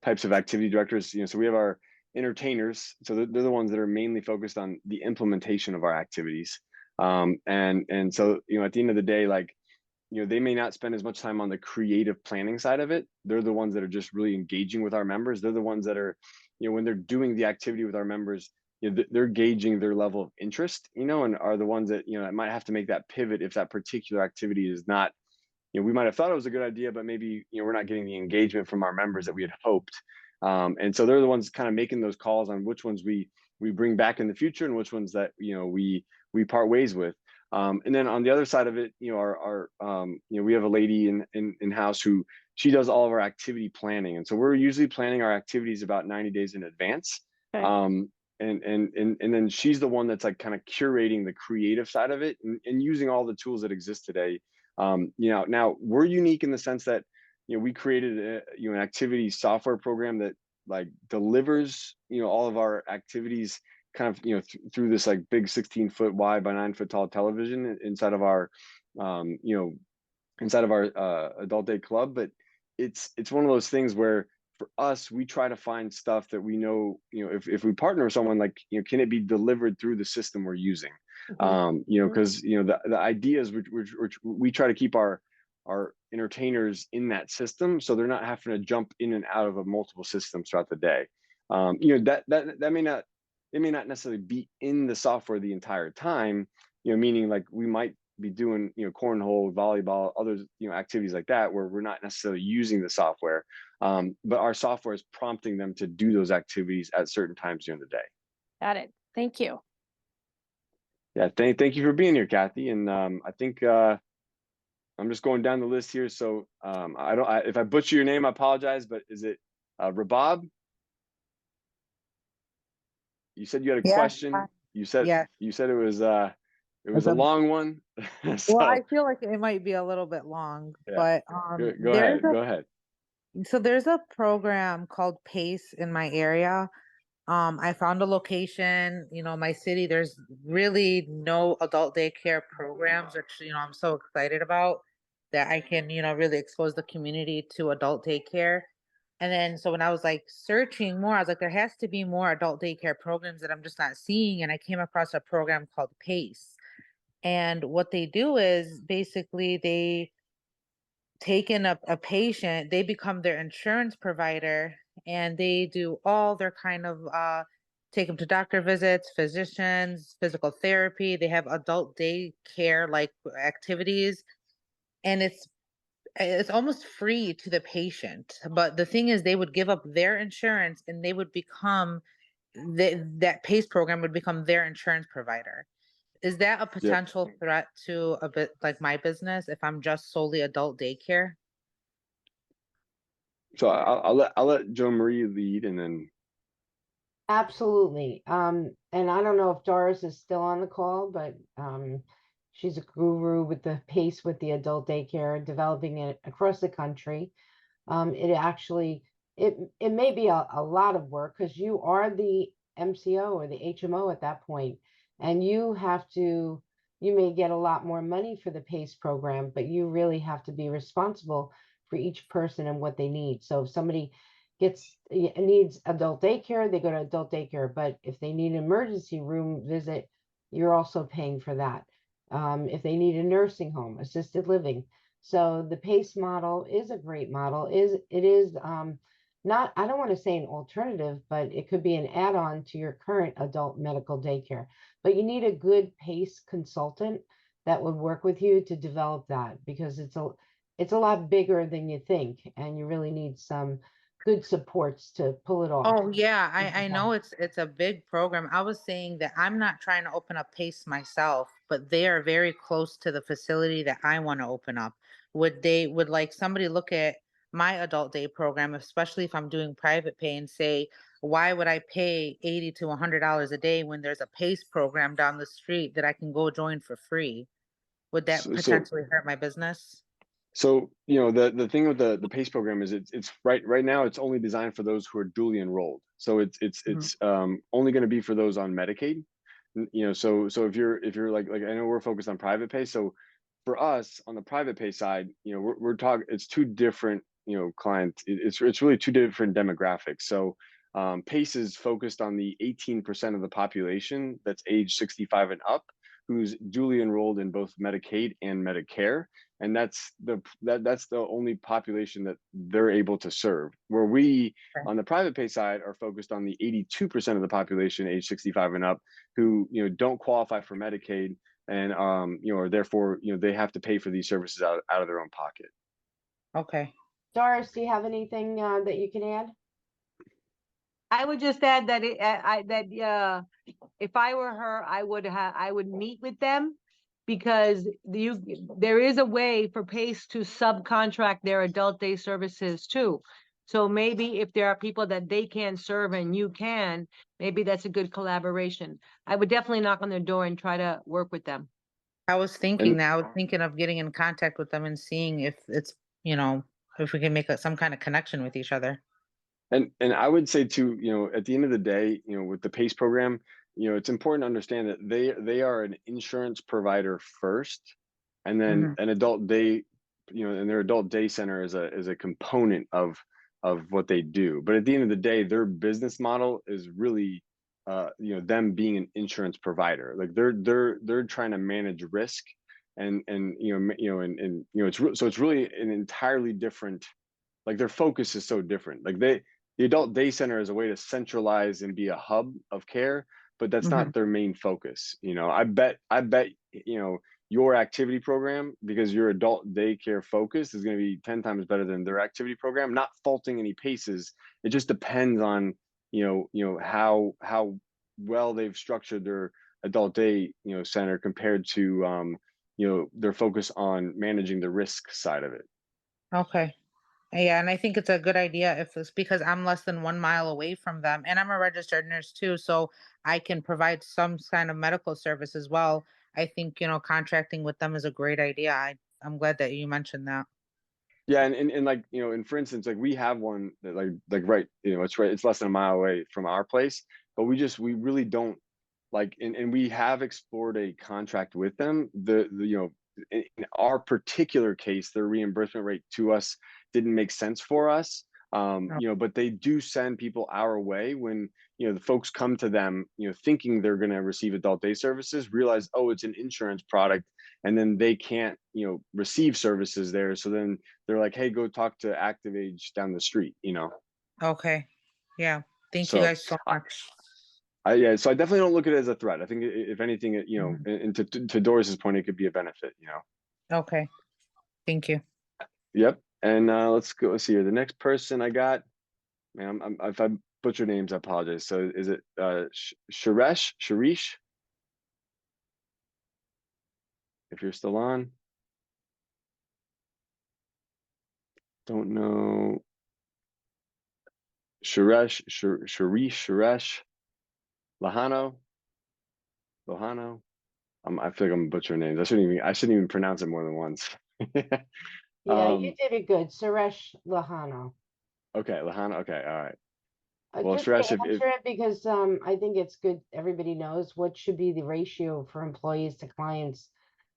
types of activity directors. So we have our entertainers. So they're the ones that are mainly focused on the implementation of our activities. And so, at the end of the day, they may not spend as much time on the creative planning side of it. They're the ones that are just really engaging with our members. They're the ones that are, when they're doing the activity with our members, they're gauging their level of interest, and are the ones that, that might have to make that pivot if that particular activity is not, we might have thought it was a good idea, but maybe, we're not getting the engagement from our members that we had hoped. And so they're the ones kind of making those calls on which ones we bring back in the future and which ones that, we part ways with. And then on the other side of it, we have a lady in house who she does all of our activity planning. And so we're usually planning our activities about 90 days in advance. Okay. And then she's the one that's kind of curating the creative side of it and using all the tools that exist today. Now we're unique in the sense that, we created an activity software program that delivers, all of our activities kind of, through this big 16-foot wide by 9-foot tall television inside of our, adult day club. But it's one of those things where for us, we try to find stuff that we know, if we partner with someone, can it be delivered through the system we're using? Because, the ideas which we try to keep our entertainers in that system, so they're not having to jump in and out of multiple systems throughout the day. That may not, it may not necessarily be in the software the entire time, meaning we might be doing, cornhole, volleyball, other, activities like that, where we're not necessarily using the software. But our software is prompting them to do those activities at certain times during the day. Got it. Thank you. Yeah. Thank you for being here, Kathy. And I think I'm just going down the list here. So if I butcher your name, I apologize, but is it Rabab? You said you had a question. You said it was a long one. Well, I feel like it might be a little bit long, but go ahead. So there's a program called PACE in my area, I found a location, my city, there's really no adult daycare programs, which, I'm so excited about that I can, really expose the community to adult daycare. And then, so when I was like searching more, I was like, there has to be more adult daycare programs that I'm just not seeing. And I came across a program called PACE. And what they do is basically they take in a patient, they become their insurance provider, and they do all their kind of take them to doctor visits, physicians, physical therapy. They have adult daycare like activities, and it's almost free to the patient. But the thing is, they would give up their insurance, and they would become that PACE program would become their insurance provider. Is that a Yep. potential threat to a bit like my business if I'm just solely adult daycare? So I'll let Joan Marie lead, and then Absolutely. And I don't know if Doris is still on the call, but she's a guru with the PACE with the adult daycare, developing it across the country. It actually it may be a lot of work because you are the MCO or the HMO at that point, and you may get a lot more money for the PACE program, but you really have to be responsible for each person and what they need. So if somebody needs adult daycare, they go to adult daycare. But if they need an emergency room visit, you're also paying for that. If they need a nursing home, assisted living. So the PACE model is a great model. It is not, I don't want to say an alternative, but it could be an add-on to your current adult medical daycare. But you need a good PACE consultant that would work with you to develop that, because it's a lot bigger than you think, and you really need some good supports to pull it off. Oh yeah, I know it's a big program. I was saying that I'm not trying to open up PACE myself, but they are very close to the facility that I want to open up. Would like somebody look at my adult day program, especially if I'm doing private pay, and say, why would I pay $80 to $100 a day when there's a PACE program down the street that I can go join for free? Would that so potentially hurt my business? So, the thing with the PACE program is it's right now it's only designed for those who are duly enrolled. So it's only going to be for those on Medicaid. So if you're like I know we're focused on private pay. So for us on the private pay side, we're talking, it's two different clients. It's really two different demographics. So PACE is focused on the 18% of the population that's age 65 and up, who's duly enrolled in both Medicaid and Medicare, and that's the only population that they're able to serve. Where we on the private pay side are focused on the 82% of the population age 65 and up who don't qualify for Medicaid, and or therefore they have to pay for these services out of their own pocket. Okay. Doris, do you have anything that you can add? I would just add that if I were her, I would meet with them, because there is a way for PACE to subcontract their adult day services too. So maybe if there are people that they can't serve and you can, maybe that's a good collaboration. I would definitely knock on their door and try to work with them. I was thinking that. I was thinking of getting in contact with them and seeing if it's, if we can make some kind of connection with each other. And I would say too, at the end of the day, with the PACE program, it's important to understand that they are an insurance provider first, and then an adult day, and their adult day center is a component of what they do. But at the end of the day, their business model is really them being an insurance provider. Like they're trying to manage risk, and it's really an entirely different, like their focus is so different. Like the adult day center is a way to centralize and be a hub of care, but that's not their main focus. I bet your activity program, because your adult daycare focus, is going to be 10 times better than their activity program. Not faulting any PACEs, it just depends on how well they've structured their adult day center compared to their focus on managing the risk side of it. Okay. Yeah, and I think it's a good idea if it's because I'm less than 1 mile away from them, and I'm a registered nurse too, so I can provide some kind of medical service as well. I think, contracting with them is a great idea. I'm glad that you mentioned that. Yeah, and like, you know, and for instance, like we have one that like right, you know, it's less than a mile away from our place, but we really don't like, and we have explored a contract with them. The you know, in our particular case, their reimbursement rate to us didn't make sense for us. You know, but they do send people our way when, you know, the folks come to them, you know, thinking they're going to receive adult day services, realize, oh, it's an insurance product, and then they can't, you know, receive services there. So then they're like, hey, go talk to Active Age down the street, you know. Okay. Yeah. Thank you So guys so much. yeah, so I definitely don't look at it as a threat. I think if anything, you know, and to Doris's point, it could be a benefit, you know. Okay. Thank you. Yep. And let's go. Let's see here. The next person I got, man, if I butcher names, I apologize. So is it Sharish? If you're still on, don't know. Sharish, Lohano. I feel like I'm butchering names. I shouldn't even pronounce it more than once. Yeah, you did it good. Suresh Lahano. Okay, Lahana. Okay, all right. Well, Just Suresh, to if answer it, because I think it's good everybody knows what should be the ratio for employees to clients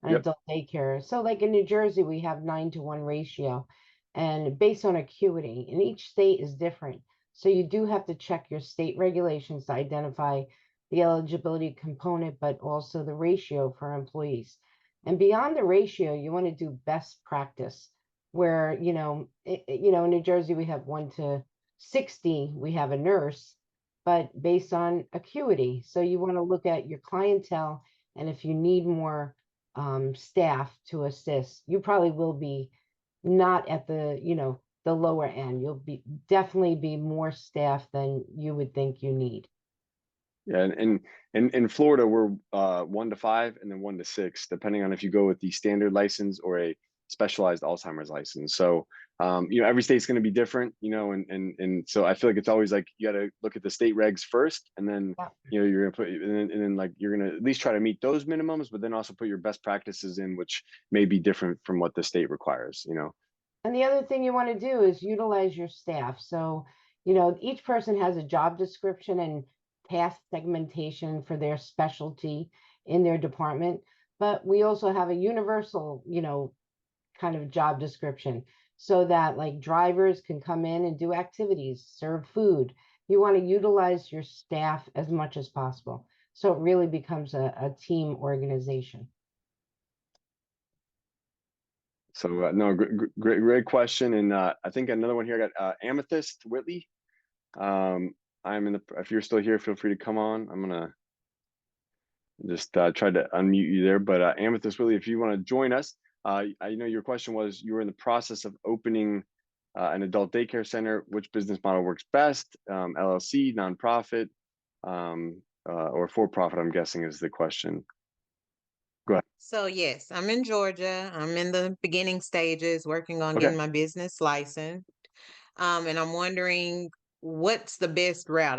in Yep. adult daycare. So like in New Jersey, we have 9-to-1 ratio, and based on acuity, and each state is different. So you do have to check your state regulations to identify the eligibility component, but also the ratio for employees. And beyond the ratio, you want to do best practice, where in New Jersey we have 1-to-60, we have a nurse, but based on acuity. So you want to look at your clientele, and if you need more staff to assist, you probably will be not at the lower end. You'll definitely be more staff than you would think you need. Yeah, and in Florida, we're 1-to-5 and then 1-to-6, depending on if you go with the standard license or a specialized Alzheimer's license. So you know, every state's going to be different, you know, and so I feel like it's always like you got to look at the state regs first, and then you know, you're gonna put and then like you're gonna at least try to meet those minimums, but then also put your best practices in, which may be different from what the state requires, you know. And the other thing you want to do is utilize your staff. So, each person has a job description and task segmentation for their specialty in their department. But we also have a universal, kind of job description, so that like drivers can come in and do activities, serve food. You want to utilize your staff as much as possible. So it really becomes a team organization. So no, great question, and I think another one here. I got Amethyst Whitley. If you're still here, feel free to come on. I'm gonna just try to unmute you there. But Amethyst Whitley, if you want to join us, I know your question was you were in the process of opening an adult daycare center. Which business model works best? LLC, nonprofit, or for profit? I'm guessing is the question. Go ahead. So yes, I'm in Georgia. I'm in the beginning stages, working on Okay. getting my business license. And I'm wondering what's the best route.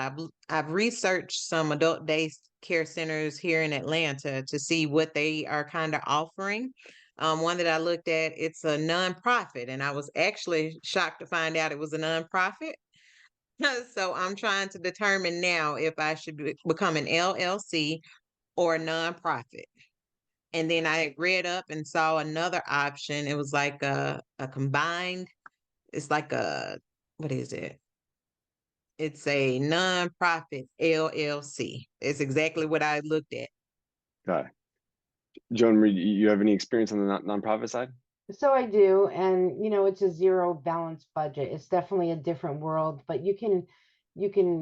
I've researched some adult day care centers here in Atlanta to see what they are kind of offering. One that I looked at, it's a nonprofit, and I was actually shocked to find out it was a nonprofit. So I'm trying to determine now if I should become an LLC or a nonprofit. And then I read up and saw another option. It was like a combined, it's like what is it? It's a nonprofit LLC. It's exactly what I looked at. Got it. Joan Marie, you have any experience on the nonprofit side? So I do, and it's a zero balance budget. It's definitely a different world, but you can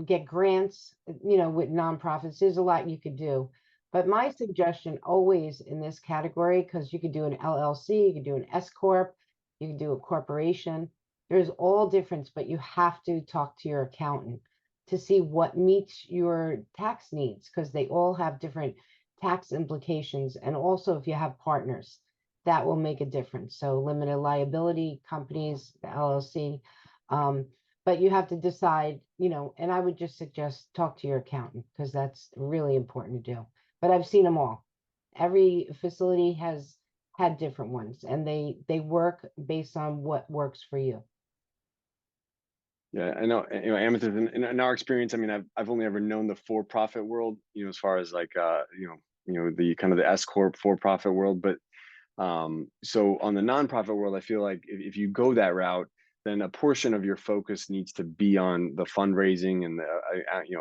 get grants, with nonprofits. There's a lot you could do. But my suggestion always in this category, because you could do an LLC, you could do an S Corp, you can do a corporation. There's all difference, but you have to talk to your accountant to see what meets your tax needs, because they all have different tax implications. And also if you have partners, that will make a difference. So limited liability companies, the LLC, but you have to decide, and I would just suggest talk to your accountant, because that's really important to do. But I've seen them all. Every facility has had different ones, and they work based on what works for you. Yeah, I know. Amethyst. In our experience, I mean, I've only ever known the for-profit world. As far as like the kind of the S corp for-profit world. But so on the nonprofit world, I feel like if you go that route, then a portion of your focus needs to be on the fundraising and the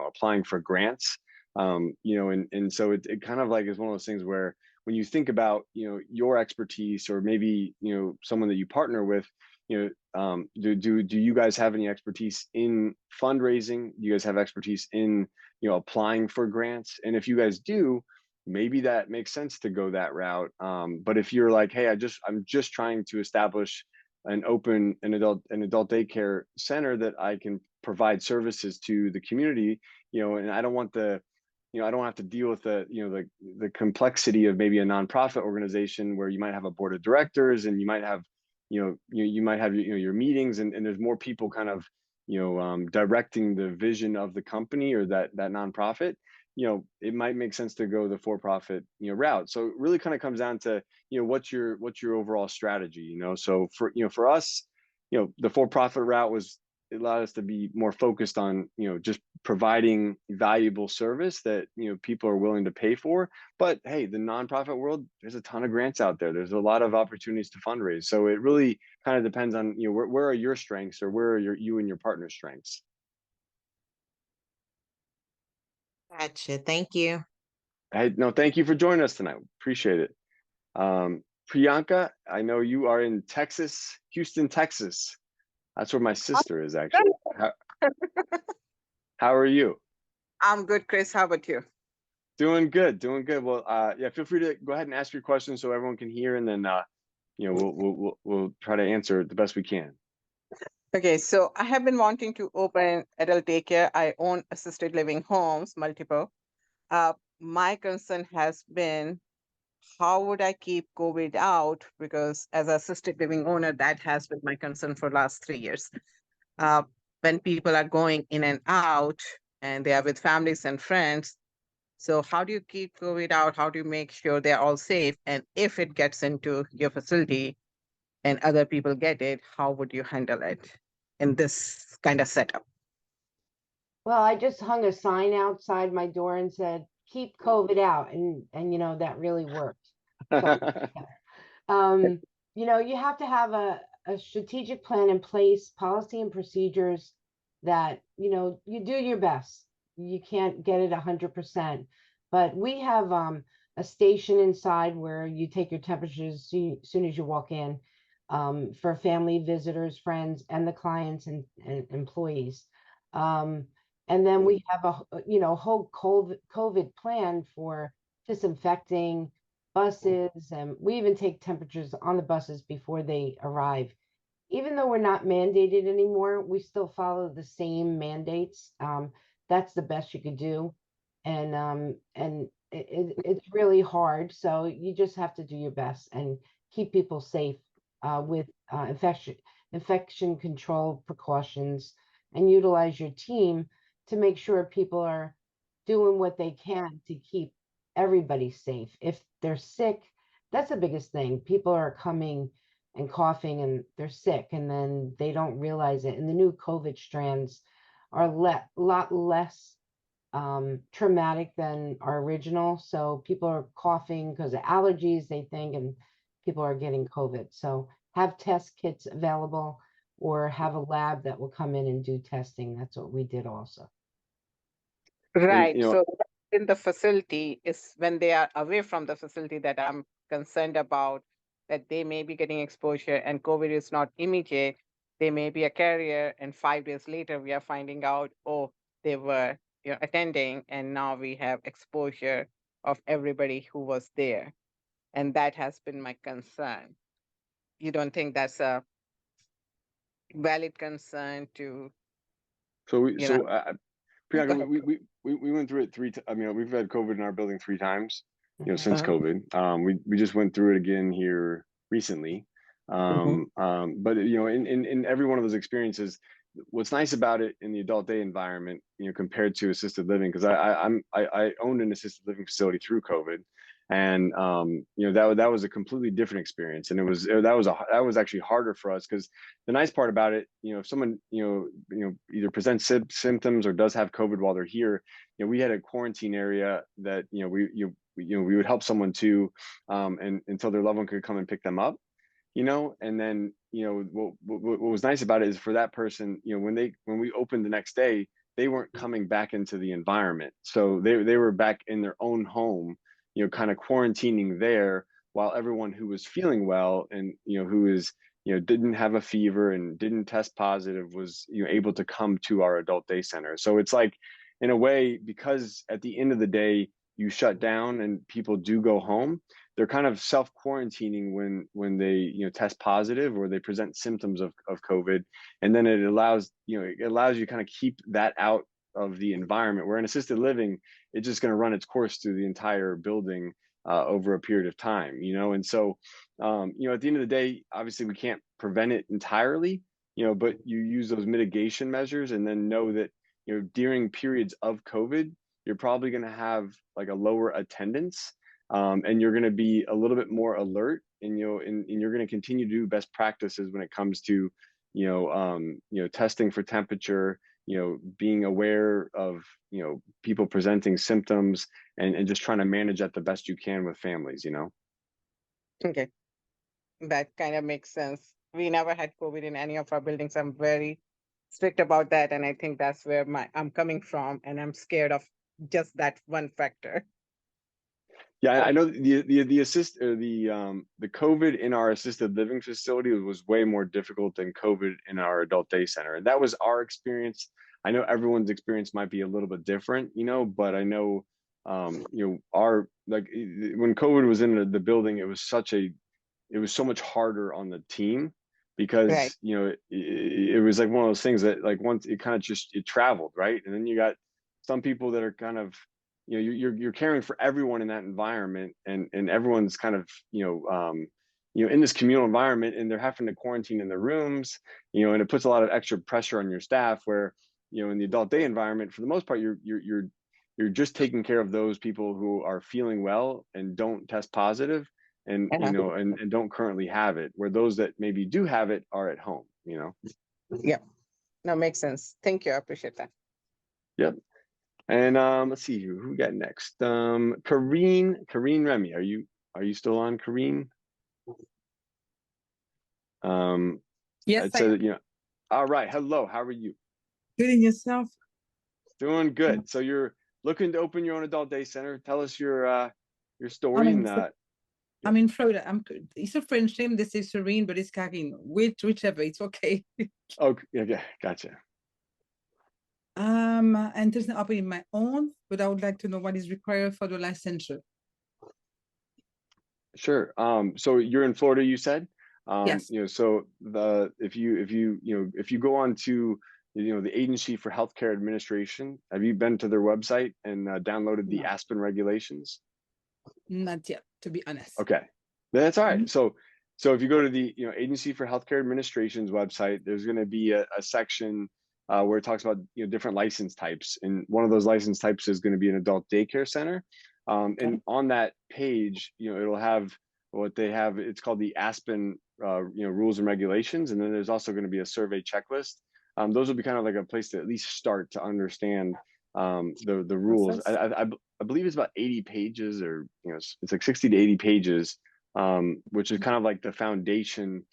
applying for grants. And so it kind of like is one of those things where when you think about your expertise, or maybe someone that you partner with, do you guys have any expertise in fundraising? Do you guys have expertise in applying for grants? And if you guys do, maybe that makes sense to go that route. But if you're like, hey, I'm just trying to establish an adult daycare center that I can provide services to the community, and I don't want I don't have to deal with the complexity of maybe a nonprofit organization where you might have a board of directors and you might have you might have your meetings, and there's more people kind of directing the vision of the company or that nonprofit. It might make sense to go the for-profit route. So it really kind of comes down to what's your overall strategy. So for us, the for-profit route it allowed us to be more focused on just providing valuable service that people are willing to pay for. But hey, the nonprofit world, there's a ton of grants out there. There's a lot of opportunities to fundraise. So it really kind of depends on where are your strengths, or where are you and your partner's strengths. Gotcha. Thank you. No, thank you for joining us tonight. Appreciate it. Priyanka, I know you are in Texas, Houston, Texas. That's where my sister is, actually. How are you? I'm good, Kris. How about you? Doing good, doing good. Well, yeah, feel free to go ahead and ask your questions so everyone can hear, and then we'll try to answer it the best we can. Okay, so I have been wanting to open adult daycare. I own assisted living homes, multiple. My concern has been, how would I keep COVID out? Because as an assisted living owner, that has been my concern for the last 3 years. When people are going in and out and they are with families and friends, so how do you keep COVID out? How do you make sure they're all safe? And if it gets into your facility and other people get it, how would you handle it in this kind of setup? Well, I just hung a sign outside my door and said, keep COVID out. And that really worked. So, you have to have a strategic plan in place, policy and procedures that, you do your best. You can't get it 100%, but we have a station inside where you take your temperatures soon as you walk in, for family, visitors, friends, and the clients and employees. And then we have a whole COVID plan for disinfecting buses, and we even take temperatures on the buses before they arrive. Even though we're not mandated anymore, we still follow the same mandates. That's the best you could do, and it's really hard. So you just have to do your best and keep people safe with infection control precautions, and utilize your team to make sure people are doing what they can to keep everybody safe. If they're sick, that's the biggest thing. People are coming and coughing and they're sick, and then they don't realize it. And the new COVID strands are a lot less traumatic than our original. So people are coughing because of allergies, they think, and people are getting COVID. So have test kits available, or have a lab that will come in and do testing. That's what we did also. Right. So in the facility is when they are away from the facility that I'm concerned about, that they may be getting exposure, and COVID is not immediate. They may be a carrier, and 5 days later we are finding out, oh, they were attending, and now we have exposure of everybody who was there. And that has been my concern. You don't think that's a valid concern to? Priyanka, we went through it we've had COVID in our building 3 times, since COVID. We just went through it again here recently. But in every one of those experiences, what's nice about it in the adult day environment, compared to assisted living, because I owned an assisted living facility through COVID, and that was a completely different experience, and that was actually harder for us, because the nice part about it, if someone either presents symptoms or does have COVID while they're here, we had a quarantine area that we would help someone to, and until their loved one could come and pick them up. And then what was nice about it is, for that person, when we opened the next day, they weren't coming back into the environment, so they were back in their own home, kind of quarantining there, while everyone who was feeling well, and who is didn't have a fever and didn't test positive, was able to come to our adult day center. So it's like, in a way, because at the end of the day you shut down and people do go home, they're kind of self-quarantining when they test positive or they present symptoms of COVID, and then it allows you to kind of keep that out of the environment. Where in assisted living, it's just going to run its course through the entire building over a period of time. And so at the end of the day, obviously we can't prevent it entirely, but you use those mitigation measures, and then know that during periods of COVID, you're probably going to have like a lower attendance. And you're going to be a little bit more alert, and you're going to continue to do best practices when it comes to testing for temperature, being aware of people presenting symptoms, and just trying to manage that the best you can with families. Okay, that kind of makes sense. We never had COVID in any of our buildings. I'm very strict about that, and I think that's where I'm coming from, and I'm scared of just that one factor. Yeah, I know the COVID in our assisted living facility was way more difficult than COVID in our adult day center, and that was our experience. I know everyone's experience might be a little bit different, but I know, our, like, when COVID was in the building, it was so much harder on the team, because Right. it was like one of those things that, like, once it kind of it traveled, right, and then you got some people that are kind of, you're caring for everyone in that environment, and everyone's kind of in this communal environment, and they're having to quarantine in their rooms, and it puts a lot of extra pressure on your staff. Where in the adult day environment, for the most part, you're just taking care of those people who are feeling well and don't test positive, and and don't currently have it, where those that maybe do have it are at home. Yeah, no, makes sense. Thank you. I appreciate that. Yep. And let's see who we got next. Karine Remy, are you still on, Karine? Yes, it says, all right. Hello, how are you? Good, in yourself? Doing good. So you're looking to open your own adult day center. Tell us your story. I'm in Florida. It's a French name. They say Serene, but it's Karine. Whichever, it's okay. Oh, yeah, gotcha. And there's an opening my own, but I would like to know what is required for the licensure. Sure. So you're in Florida, you said? Yes. So if you go on to the Agency for Healthcare Administration, have you been to their website and downloaded the Aspen regulations? Not yet, to be honest. Okay, that's all right. So if you go to the Agency for Healthcare Administration's website, there's going to be a section where it talks about different license types, and one of those license types is going to be an adult daycare center. And on that page, it'll have what they have. It's called the Aspen rules and regulations, and then there's also going to be a survey checklist. Those will be kind of like a place to at least start to understand the rules. I believe it's about 80 pages, or it's like 60 to 80 pages, which is kind of like the foundation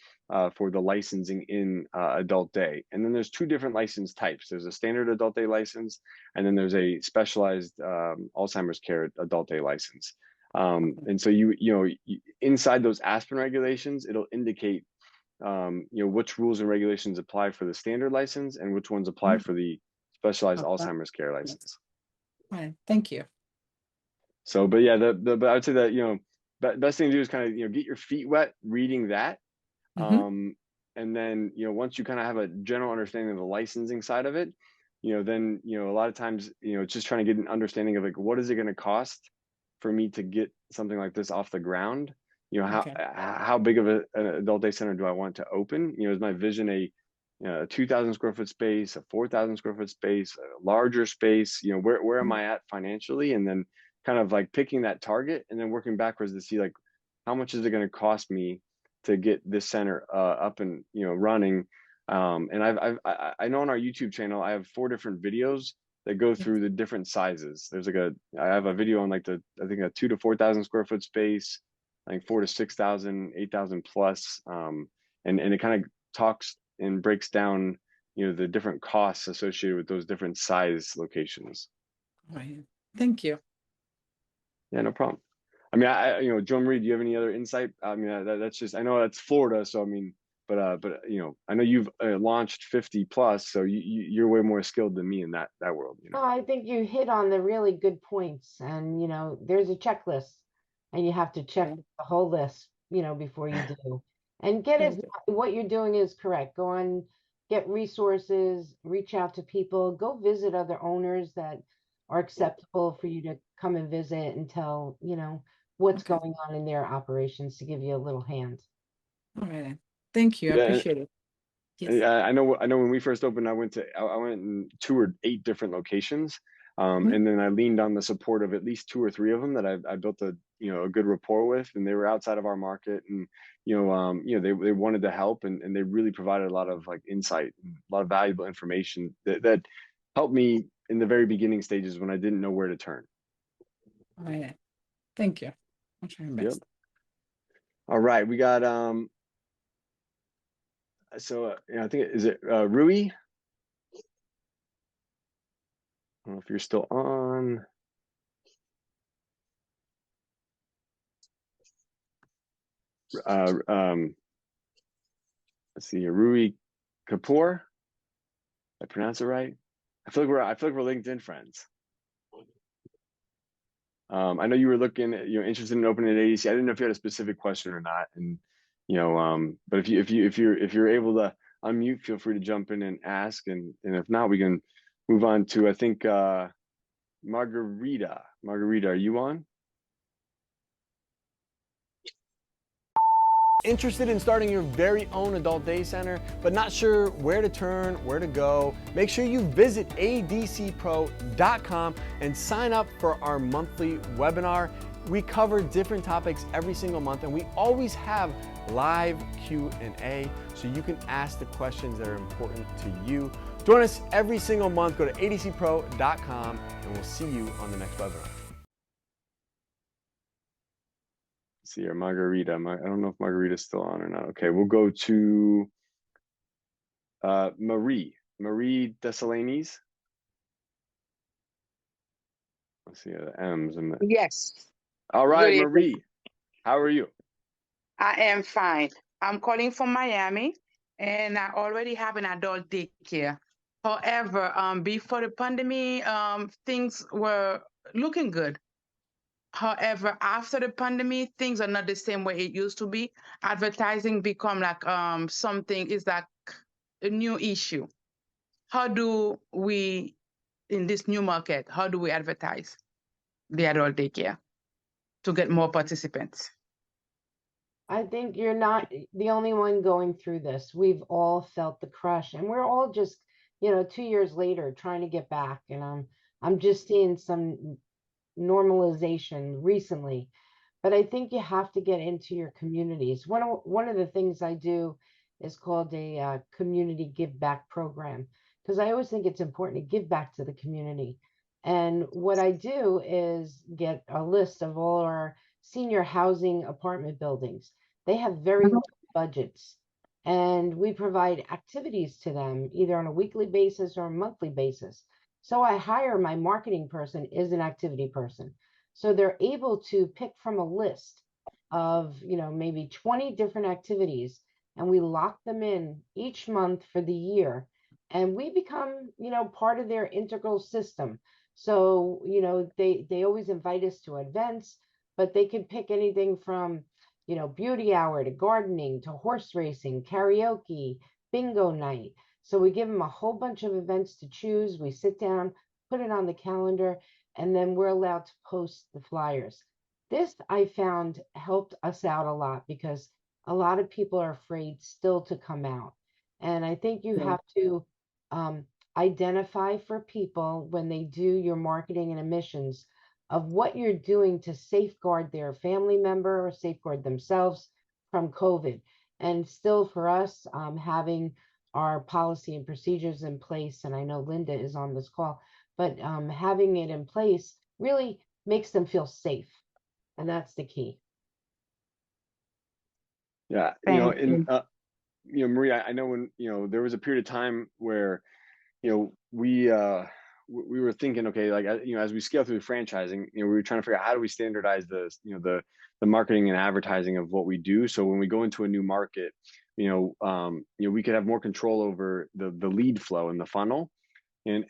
for the licensing in adult day. And then there's two different license types. There's a standard adult day license, and then there's a specialized Alzheimer's care adult day license. And so inside those Aspen regulations, it'll indicate which rules and regulations apply for the standard license and which ones apply for the specialized Alzheimer's care license. All right, thank you. So, but yeah, but I would say that best thing to do is kind of get your feet wet reading that. And then once you kind of have a general understanding of the licensing side of it, then a lot of times it's just trying to get an understanding of, like, what is it going to cost for me to get something like this off the ground. How big of an adult day center do I want to open? Is my vision a a 2,000 square foot space, a 4,000 square foot space, a larger space, where am I at financially? And then kind of like picking that target and then working backwards to see like, how much is it going to cost me to get this center up and, running? And I know on our YouTube channel, I have 4 different videos that go through the different sizes. There's like I have a video on like I think a 2,000 to 4,000 square foot space, I think 4,000 to 6,000, 8,000 plus. And it kind of talks and breaks down, the different costs associated with those different size locations. Right. Thank you. Yeah, no problem. I mean, Joan Marie, do you have any other insight? I mean, that's just, I know that's Florida. So, I mean, but I know you've launched 50 plus, so you're way more skilled than me in that world. Oh, I think you hit on the really good points. And, there's a checklist and you have to check the whole list, before you do. And what you're doing is correct. Go on, get resources, reach out to people, go visit other owners that are acceptable for you to come and visit and tell, what's going on in their operations to give you a little hand. All right. Thank you. I appreciate it. Yes. I know when we first opened, I went and toured 8 different locations. And then I leaned on the support of at least 2 or 3 of them that I built a good rapport with, and they were outside of our market, and they wanted to help, and they really provided a lot of like insight, and a lot of valuable information that helped me in the very beginning stages when I didn't know where to turn. All right. Thank you. I'll try my best. Yep. All right, we got so I think is it Rui? I don't know if you're still on. Let's see here, Rui Kapoor. Did I pronounce it right? I feel like we're LinkedIn friends. I know you were looking, interested in opening an ADC. I didn't know if you had a specific question or not, and but if you're able to unmute, feel free to jump in and ask, and if not, we can move on to, I think, Margarita. Margarita, are you on? Interested in starting your very own adult day center, but not sure where to turn, where to go? Make sure you visit adcpro.com and sign up for our monthly webinar. We cover different topics every single month, and we always have live Q&A, so you can ask the questions that are important to you. Join us every single month. Go to adcpro.com, and we'll see you on the next webinar. See here, Margarita. I don't know if Margarita's still on or not. Okay, we'll go to Marie Desalanes. Let's see the M's in there. Yes. All right, Good Marie, evening. how are you? I am fine. I'm calling from Miami, and I already have an adult daycare. However, before the pandemic, things were looking good. However, after the pandemic, things are not the same way it used to be. Advertising become like something is like a new issue. How do we, in this new market, how do we advertise the adult daycare to get more participants? I think you're not the only one going through this. We've all felt the crush, and we're all just, 2 years later trying to get back. And I'm just seeing some normalization recently, but I think you have to get into your communities. One of the things I do is called a community give back program, because I always think it's important to give back to the community. And what I do is get a list of all our senior housing apartment buildings. They have very low budgets, and we provide activities to them either on a weekly basis or a monthly basis. So I hire my marketing person is an activity person. So they're able to pick from a list of, maybe 20 different activities, and we lock them in each month for the year. And we become, part of their integral system. So, they always invite us to events, but they can pick anything from, beauty hour to gardening to horse racing, karaoke, bingo night. So we give them a whole bunch of events to choose. We sit down, put it on the calendar, and then we're allowed to post the flyers. This, I found, helped us out a lot because a lot of people are afraid still to come out. And I think you Yeah. have to identify for people when they do your marketing and emissions of what you're doing to safeguard their family member or safeguard themselves from COVID. And still for us, having our policy and procedures in place, and I know Linda is on this call, but having it in place really makes them feel safe. And that's the key. Yeah, Thank you. Marie, I know when, there was a period of time where, we were thinking, okay, like, as we scale through the franchising, we were trying to figure out how do we standardize the marketing and advertising of what we do. So when we go into a new market, we could have more control over the lead flow in the funnel, and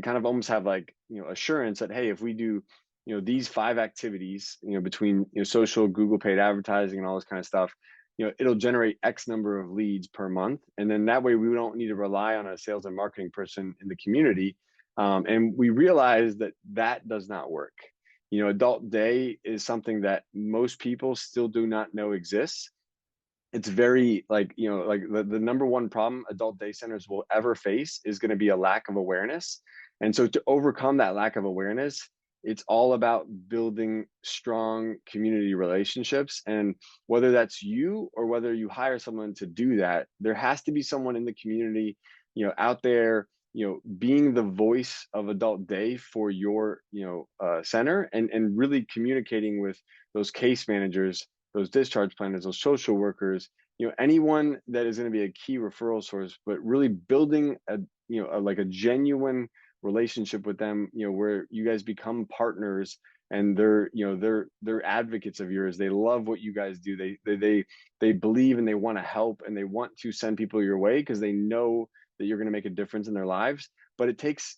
kind of almost have like, assurance that, hey, if we do, these 5 activities, between, social, Google paid advertising and all this kind of stuff, it'll generate X number of leads per month. And then that way we don't need to rely on a sales and marketing person in the community. And we realize that that does not work. Adult day is something that most people still do not know exists. It's very like, the number one problem adult day centers will ever face is going to be a lack of awareness. And so to overcome that lack of awareness, it's all about building strong community relationships. And whether that's you or whether you hire someone to do that, there has to be someone in the community, out there, being the voice of adult day for your, center, and really communicating with those case managers, those discharge planners, those social workers, anyone that is going to be a key referral source, but really building like a genuine relationship with them, where you guys become partners, and they're advocates of yours. They love what you guys do. They believe, and they want to help, and they want to send people your way because they know that you're going to make a difference in their lives. But it takes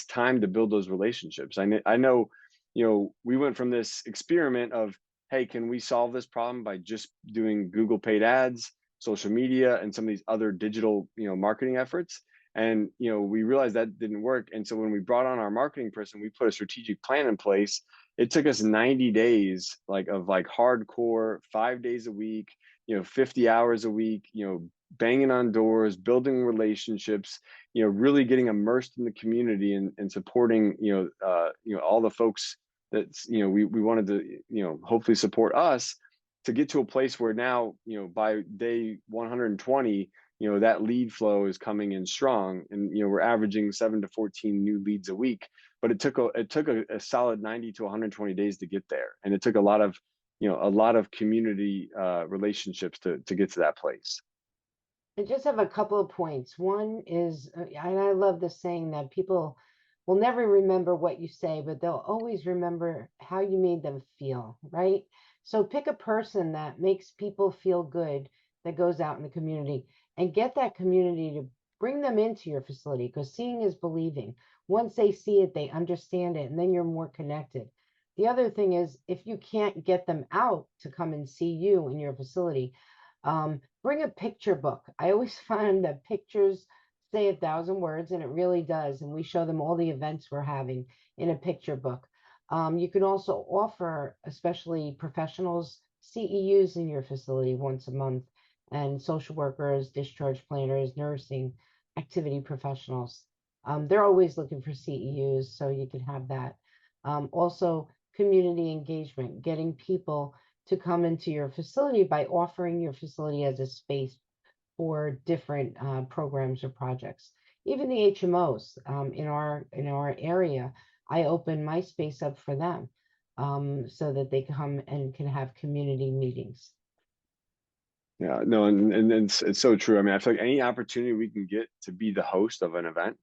time to build those relationships. I know, we went from this experiment of, hey, can we solve this problem by just doing Google paid ads, social media, and some of these other digital, marketing efforts? And, we realized that didn't work. And so when we brought on our marketing person, we put a strategic plan in place. It took us 90 days, of hardcore, 5 days a week, 50 hours a week, banging on doors, building relationships, really getting immersed in the community, and supporting, all the folks that, we wanted to, hopefully support us to get to a place where now, by day 120, that lead flow is coming in strong, and, we're averaging 7 to 14 new leads a week. But it took a solid 90 to 120 days to get there. And it took a lot of community relationships to get to that place. I just have a couple of points. One is, and I love the saying that people will never remember what you say, but they'll always remember how you made them feel, right? So pick a person that makes people feel good, that goes out in the community, and get that community to bring them into your facility, because seeing is believing. Once they see it, they understand it, and then you're more connected. The other thing is, if you can't get them out to come and see you in your facility, bring a picture book. I always find that pictures say 1,000 words, and it really does. And we show them all the events we're having in a picture book. You can also offer, especially professionals, CEUs in your facility once a month, and social workers, discharge planners, nursing, activity professionals. They're always looking for CEUs, so you can have that. Also, community engagement, getting people to come into your facility by offering your facility as a space for different programs or projects. Even the HMOs in our area, I open my space up for them, so that they come and can have community meetings. Yeah, no, and it's so true. I mean, I feel like any opportunity we can get to be the host of an event,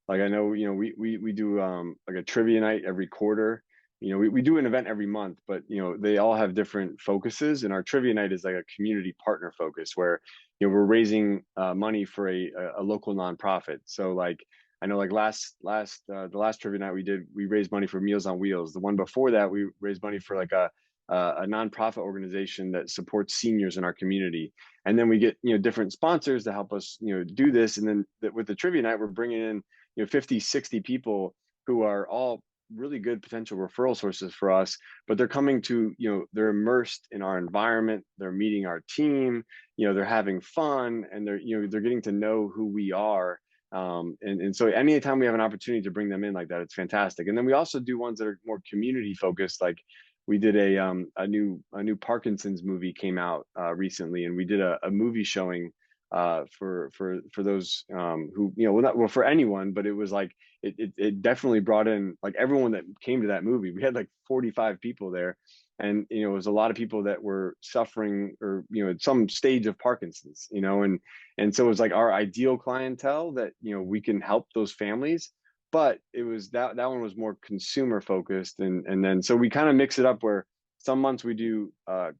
like I know, we do like a trivia night every quarter. We do an event every month, but they all have different focuses. And our trivia night is like a community partner focus where we're raising money for a local nonprofit. So like I know, like the last trivia night we raised money for Meals on Wheels. The one before that, we raised money for like a nonprofit organization that supports seniors in our community. And then we get different sponsors to help us do this. And then with the trivia night, we're bringing in 50, 60 people who are all really good potential referral sources for us, but they're coming to, they're immersed in our environment, they're meeting our team, they're having fun, and they're getting to know who we are. And so anytime we have an opportunity to bring them in like that, it's fantastic. And then we also do ones that are more community focused. Like we did a new Parkinson's movie came out recently, and we did a movie showing for those who, well, for anyone, but it was like it definitely brought in like everyone that came to that movie. We had like 45 people there, and it was a lot of people that were suffering or at some stage of Parkinson's, and so it was like our ideal clientele that we can help those families. But it was that one was more consumer focused, and then so we kind of mix it up where some months we do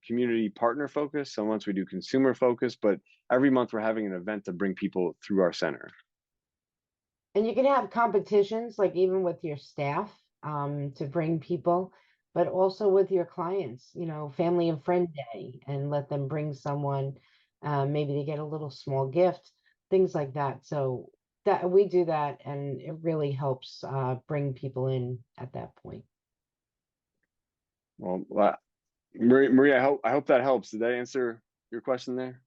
community partner focus, some months we do consumer focus, but every month we're having an event to bring people through our center. And you can have competitions, like even with your staff, to bring people, but also with your clients, family and friend day, and let them bring someone, maybe they get a little small gift, things like that. So that we do that, and it really helps bring people in at that point. Well, Marie, I hope that helps. Did that answer your question there?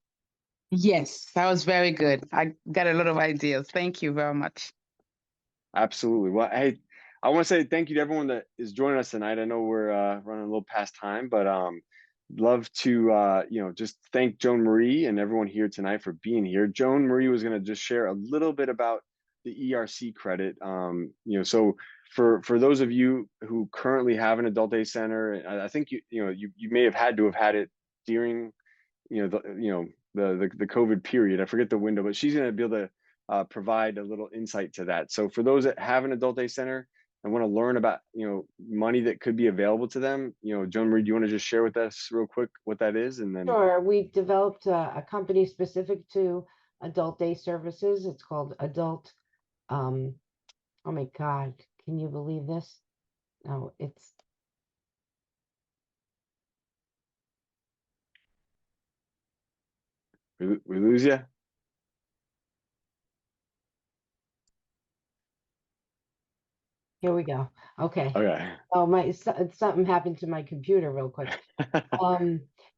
Yes, that was very good. I got a lot of ideas. Thank you very much. Absolutely. Well, hey, I want to say thank you to everyone that is joining us tonight. I know we're running a little past time, but love to just thank Joan Marie and everyone here tonight for being here. Joan Marie was going to just share a little bit about the ERC credit. So for those of you who currently have an adult day center, I think you may have had to have had it during the COVID period. I forget the window, but she's going to be able to provide a little insight to that. So for those that have an adult day center and want to learn about money that could be available to them, Joan Marie, do you want to just share with us real quick what that is? And then Sure, we've developed a company specific to adult day services. It's called Adult. Oh my God, can you believe this? No, it's we lose you. Here we go. Okay. Okay. Oh, something happened to my computer real quick.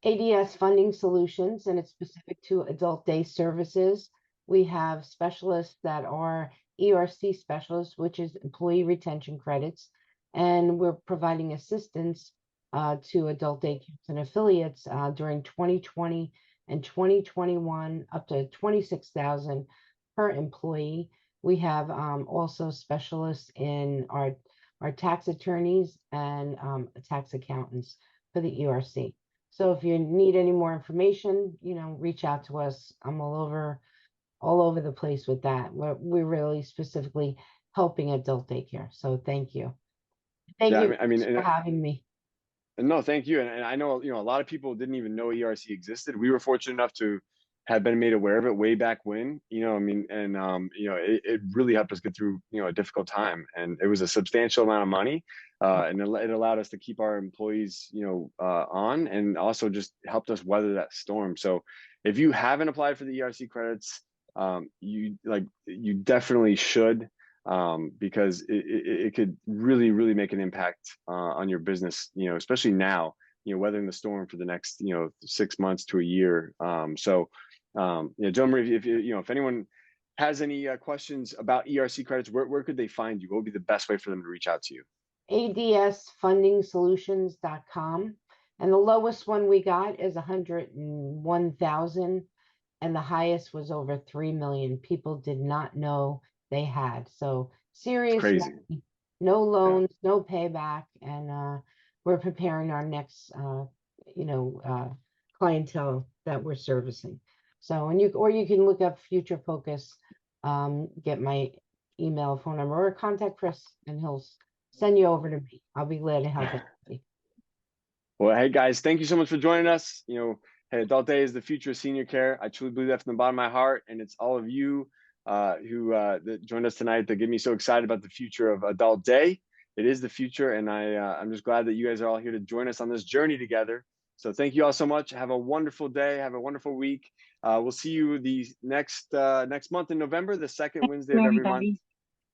ADS Funding Solutions, and it's specific to adult day services. We have specialists that are ERC specialists, which is employee retention credits, and we're providing assistance to adult daycares and affiliates during 2020 and 2021, up to $26,000 per employee. We have also specialists in our tax attorneys and tax accountants for the ERC. So if you need any more information, reach out to us. I'm all over the place with that. We're really specifically helping adult daycare. So thank you. Thank you for having me. No, thank you. And I know, a lot of people didn't even know ERC existed. We were fortunate enough to have been made aware of it way back when, it really helped us get through, a difficult time. And it was a substantial amount of money. And it allowed us to keep our employees, on, and also just helped us weather that storm. So if you haven't applied for the ERC credits, you definitely should, because it could really, really make an impact on your business, especially now, weathering the storm for the next, 6 months to a year. Joan Marie, if anyone has any questions about ERC credits, where could they find you? What would be the best way for them to reach out to you? adsfundingsolutions.com. And the lowest one we got is 101,000, and the highest was over 3 million. People did not know they had. So serious money, no loans, no payback, and we're preparing our next clientele that we're servicing. So, and you can look up Future Focus, get my email, phone number, or contact Kris, and he'll send you over to me. I'll be glad to help anybody. Well, hey guys, thank you so much for joining us. Hey, Adult Day is the future of senior care. I truly believe that from the bottom of my heart, and it's all of you who that joined us tonight that get me so excited about the future of Adult Day. It is the future, and I'm just glad that you guys are all here to join us on this journey together. So thank you all so much. Have a wonderful day. Have a wonderful week. We'll see you the next month in November, the second Wednesday of every month.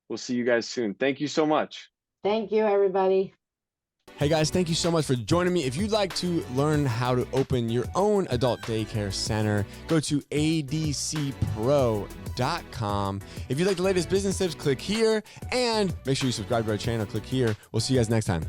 We'll see you guys soon. Thank you so much. Thank you, everybody. Hey guys, thank you so much for joining me. If you'd like to learn how to open your own adult daycare center, go to adcpro.com. If you'd like the latest business tips, click here, and make sure you subscribe to our channel. Click here. We'll see you guys next time.